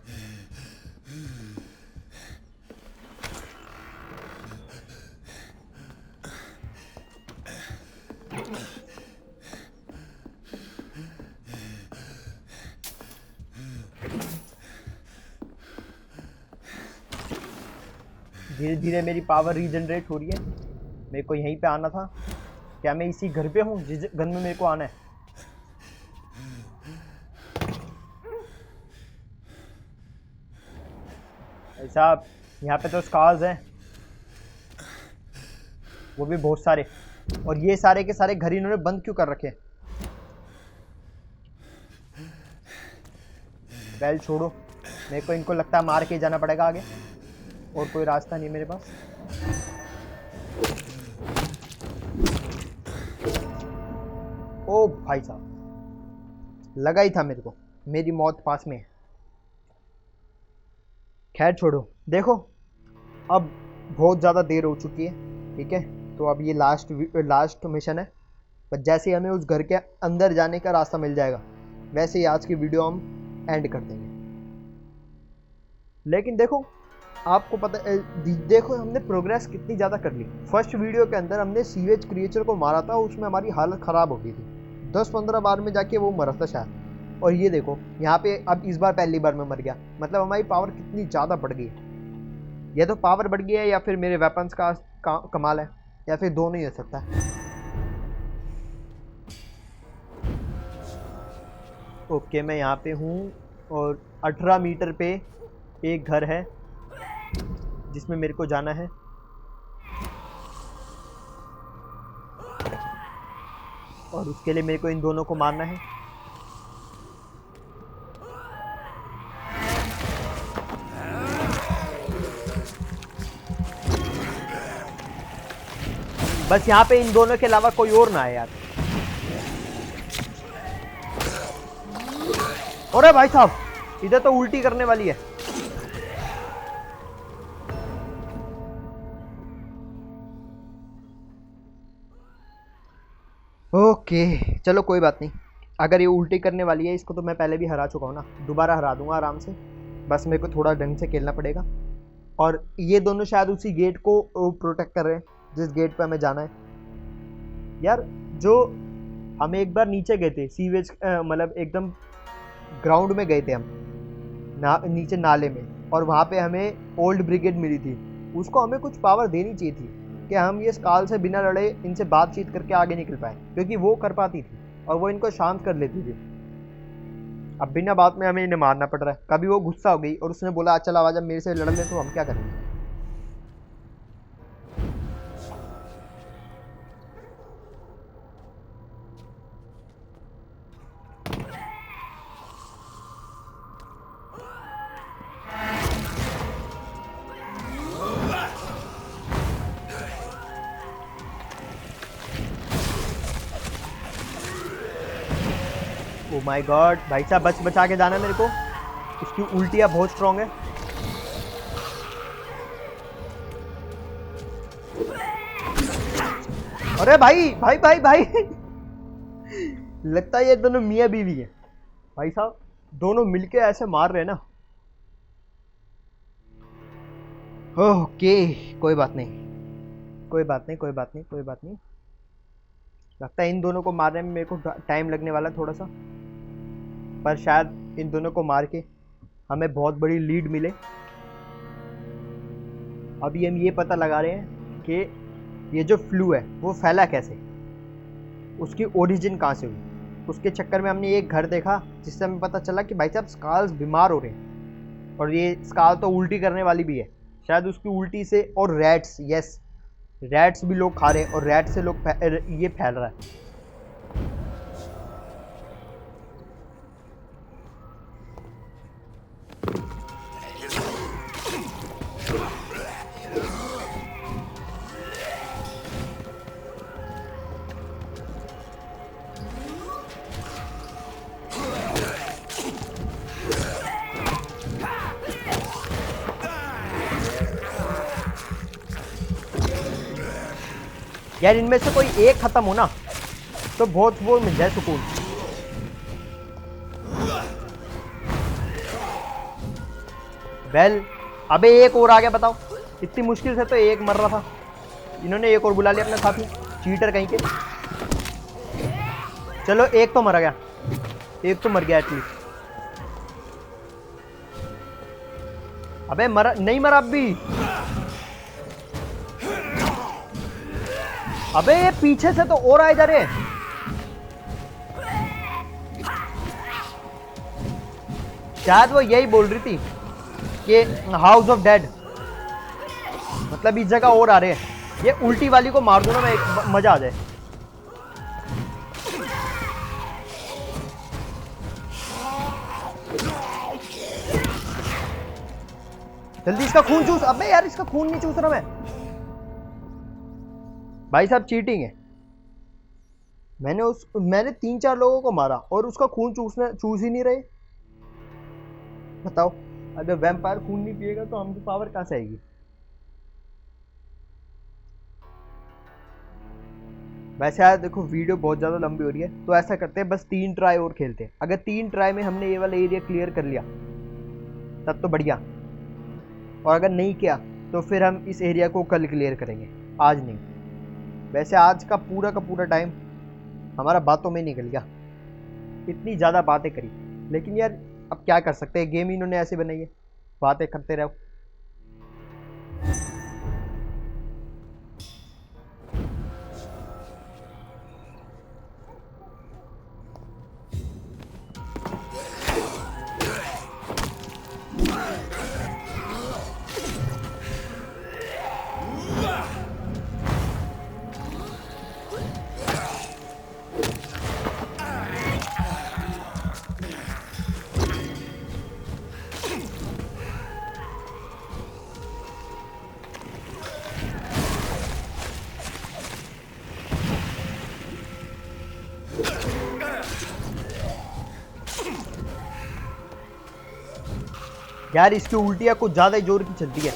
धीरे धीरे मेरी पावर रीजनरेट हो रही है। मेरे को यहीं पे आना था। क्या मैं इसी घर पे हूँ जिस घर में मेरे को आना है? भाई साहब, यहाँ पे तो स्काल्स हैं, वो भी बहुत सारे। और ये सारे के सारे घर इन्होंने बंद क्यों कर रखे? वेल छोड़ो, मेरे को इनको लगता है मार के जाना पड़ेगा आगे, और कोई रास्ता नहीं मेरे पास। ओ भाई साहब, लगा ही था मेरे को, मेरी मौत पास में है। खैर छोड़ो, देखो अब बहुत ज़्यादा देर हो चुकी है, ठीक है? तो अब ये लास्ट मिशन है। पर जैसे ही हमें उस घर के अंदर जाने का रास्ता मिल जाएगा, वैसे ही आज की वीडियो हम एंड कर देंगे। लेकिन देखो, आपको पता, देखो हमने प्रोग्रेस कितनी ज़्यादा कर ली। फर्स्ट वीडियो के अंदर हमने सीवेज क्रिएचर को मारा था, उसमें हमारी हालत ख़राब हो गई थी। 10-15 बार में जाके वो मरा था शायद। और ये देखो यहाँ पे अब इस बार पहली बार में मर गया। मतलब हमारी पावर कितनी ज़्यादा बढ़ गई। या तो पावर बढ़ गई है, या फिर मेरे वेपन्स का कमाल है, या फिर दोनों ही हो सकता है। ओके, मैं यहाँ पे हूँ और 18 मीटर पे एक घर है जिसमें मेरे को जाना है। और उसके लिए मेरे को इन दोनों को मारना है। बस यहाँ पे इन दोनों के अलावा कोई और ना आए यार। अरे भाई साहब, इधर तो उल्टी करने वाली है। ओके चलो कोई बात नहीं। अगर ये उल्टी करने वाली है, इसको तो मैं पहले भी हरा चुका हूँ ना, दोबारा हरा दूंगा आराम से। बस मेरे को थोड़ा ढंग से खेलना पड़ेगा। और ये दोनों शायद उसी गेट को प्रोटेक्ट कर रहे हैं जिस गेट पे हमें जाना है। यार जो हम एक बार नीचे गए थे सीवेज, मतलब एकदम ग्राउंड में गए थे हम, नीचे नाले में, और वहाँ पे हमें ओल्ड ब्रिगेड मिली थी। उसको हमें कुछ पावर देनी चाहिए थी कि हम ये स्काल से बिना लड़े इनसे बातचीत करके आगे निकल पाए, क्योंकि वो कर पाती थी और वो इनको शांत कर लेती थी। अब बिना बात में हमें इन्हें मारना पड़ रहा है। कभी वो गुस्सा हो गई और उसने बोला चल आवाज, अब मेरे से लड़ ले, तो हम क्या करेंगे? ओ माय गॉड, भाई साहब बच बचा के जाना मेरे को, इसकी उल्टियां बहुत स्ट्रांग है। अरे भाई भाई भाई भाई लगता है ये दोनों मियां बीवी है भाई साहब, दोनों मिलके ऐसे मार रहे हैं ना। ओके कोई बात नहीं, कोई बात नहीं, कोई बात नहीं, कोई बात नहीं। लगता है इन दोनों को मारने में मेरे को टाइम लगने वाला थोड़ा सा, पर शायद इन दोनों को मार के हमें बहुत बड़ी लीड मिले। अभी हम ये पता लगा रहे हैं कि ये जो फ्लू है वो फैला कैसे, उसकी ओरिजिन कहाँ से हुई। उसके चक्कर में हमने एक घर देखा जिससे हमें पता चला कि भाई साहब स्काल्स बीमार हो रहे हैं, और ये स्काल तो उल्टी करने वाली भी है, शायद उसकी उल्टी से। और रैट्स, यस रैट्स भी लोग खा रहे हैं, और रैट से लोग ये फैल रहा है। यार इनमें से कोई एक खत्म हो ना तो बहुत वो मिल जाए सुकून। वेल अबे एक और आ गया, बताओ इतनी मुश्किल से तो एक मर रहा था, इन्होंने एक और बुला लिया अपने साथी, चीटर कहीं के। चलो एक तो मर गया, एक तो मर गया एटलीस्ट। अबे मरा नहीं, मरा अब भी। अबे ये पीछे से तो और आए जा रहे हैं। शायद वो यही बोल रही थी कि हाउस ऑफ डेड, मतलब इस जगह और आ रहे हैं। ये उल्टी वाली को मार दो ना, मैं मजा आ जाए। जल्दी इसका खून चूस। अबे यार इसका खून नहीं चूस रहा मैं। भाई साहब चीटिंग है। मैंने 3-4 लोगों को मारा और उसका खून चूस ही नहीं रहे। बताओ अगर वैम्पायर खून नहीं पिएगा तो हमको पावर कहां से आएगी? वैसे यार देखो वीडियो बहुत ज़्यादा लंबी हो रही है, तो ऐसा करते हैं बस 3 ट्राई और खेलते हैं। अगर 3 ट्राई में हमने ये वाला एरिया क्लियर कर लिया तब तो बढ़िया, और अगर नहीं किया तो फिर हम इस एरिया को कल क्लियर करेंगे, आज नहीं। वैसे आज का पूरा टाइम हमारा बातों में निकल गया, इतनी ज़्यादा बातें करी, लेकिन यार अब क्या कर सकते हैं, गेम इन्होंने ऐसे बनाई है, बातें करते रहो। यार इसकी उल्टियां कुछ ज्यादा ही जोर की चलती है।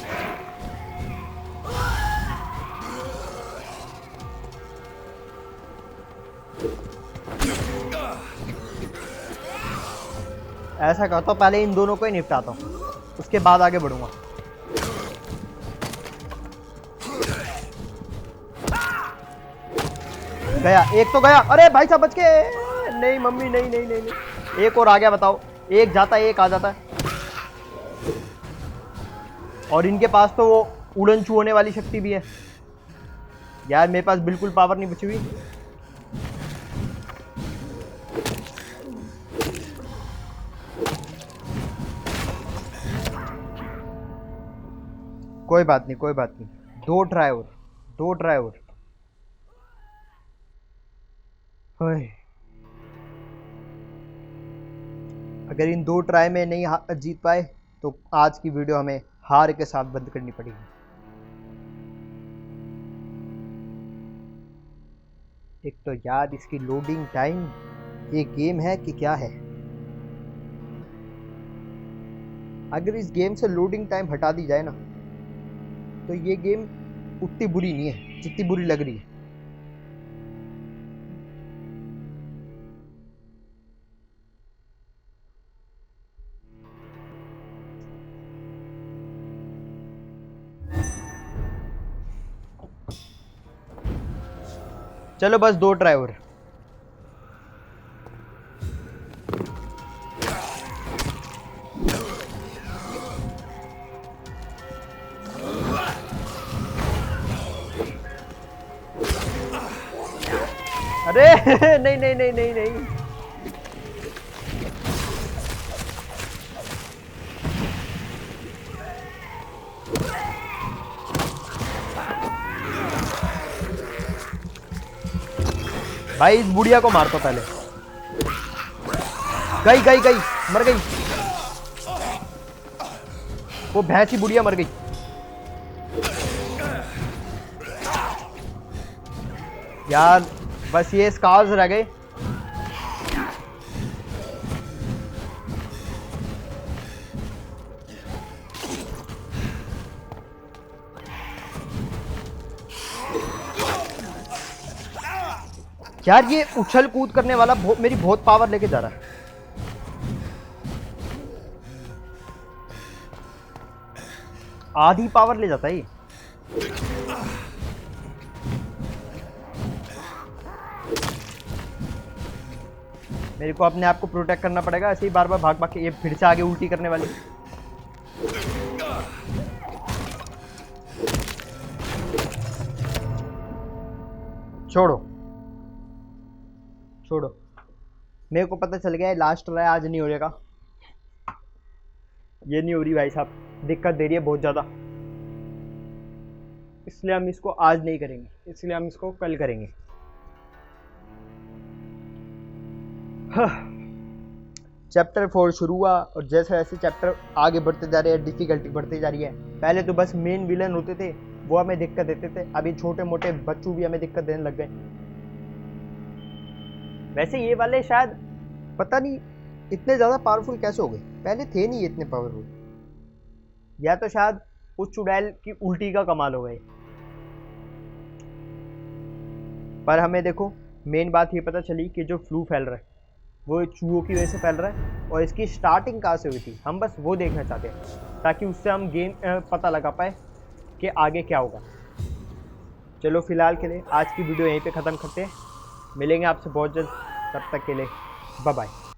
ऐसा करता हूं पहले इन दोनों को ही निपटाता हूं, उसके बाद आगे बढ़ूंगा। गया, एक तो गया। अरे भाई साहब बच के। नहीं मम्मी, नहीं नहीं नहीं नहीं, एक और आ गया। बताओ, एक जाता है एक आ जाता है। और इनके पास तो वो उड़न छू होने वाली शक्ति भी है। यार मेरे पास बिल्कुल पावर नहीं बची हुई। कोई बात नहीं, कोई बात नहीं। दो ट्राई और, दो ट्राई और। अगर इन दो ट्राई में नहीं जीत पाए तो आज की वीडियो हमें हार के साथ बंद करनी पड़ेगी। एक तो यार इसकी लोडिंग टाइम, ये गेम है कि क्या है? अगर इस गेम से लोडिंग टाइम हटा दी जाए ना तो ये गेम उतनी बुरी नहीं है जितनी बुरी लग रही है। चलो बस दो ट्राई और। अरे नहीं नहीं नहीं नहीं नहीं, भाई इस बुढ़िया को मार दो पहले। गई गई गई, मर गई। वो भैंसी बुढ़िया मर गई। यार बस ये स्काल्स रह गए। यार ये उछल कूद करने वाला मेरी बहुत पावर लेके जा रहा है। आधी पावर ले जाता है ये। मेरे को अपने आप को प्रोटेक्ट करना पड़ेगा, ऐसे ही बार बार भाग भाग के। ये फिर से आगे उल्टी करने वाली। छोड़ो छोड़ो, मेरे को पता चल गया है लास्ट ट्राई आज नहीं हो जाएगा। ये नहीं हो रही भाई साहब, दिक्कत दे रही है बहुत ज़्यादा। इसलिए हम इसको आज नहीं करेंगे, इसलिए हम इसको कल करेंगे। चैप्टर 4 शुरू हुआ और जैसे जैसे चैप्टर आगे बढ़ते जा रहे हैं डिफिकल्टी बढ़ती जा रही है। पहले तो बस मेन विलन होते थे, वो हमें दिक्कत देते थे। अभी छोटे मोटे बच्चों भी हमें दिक्कत देने लग गए। वैसे ये वाले शायद पता नहीं इतने ज़्यादा पावरफुल कैसे हो गए, पहले थे नहीं इतने पावरफुल। या तो शायद उस चुड़ैल की उल्टी का कमाल हो गए। पर हमें देखो मेन बात ये पता चली कि जो फ्लू फैल रहा है वो चूहों की वजह से फैल रहा है, और इसकी स्टार्टिंग कहाँ से हुई थी हम बस वो देखना चाहते हैं, ताकि उससे हम गेम पता लगा पाए कि आगे क्या होगा। चलो फिलहाल के लिए आज की वीडियो यहीं पे ख़त्म करते हैं। मिलेंगे आपसे बहुत जल्द, तब तक के लिए बाय बाय।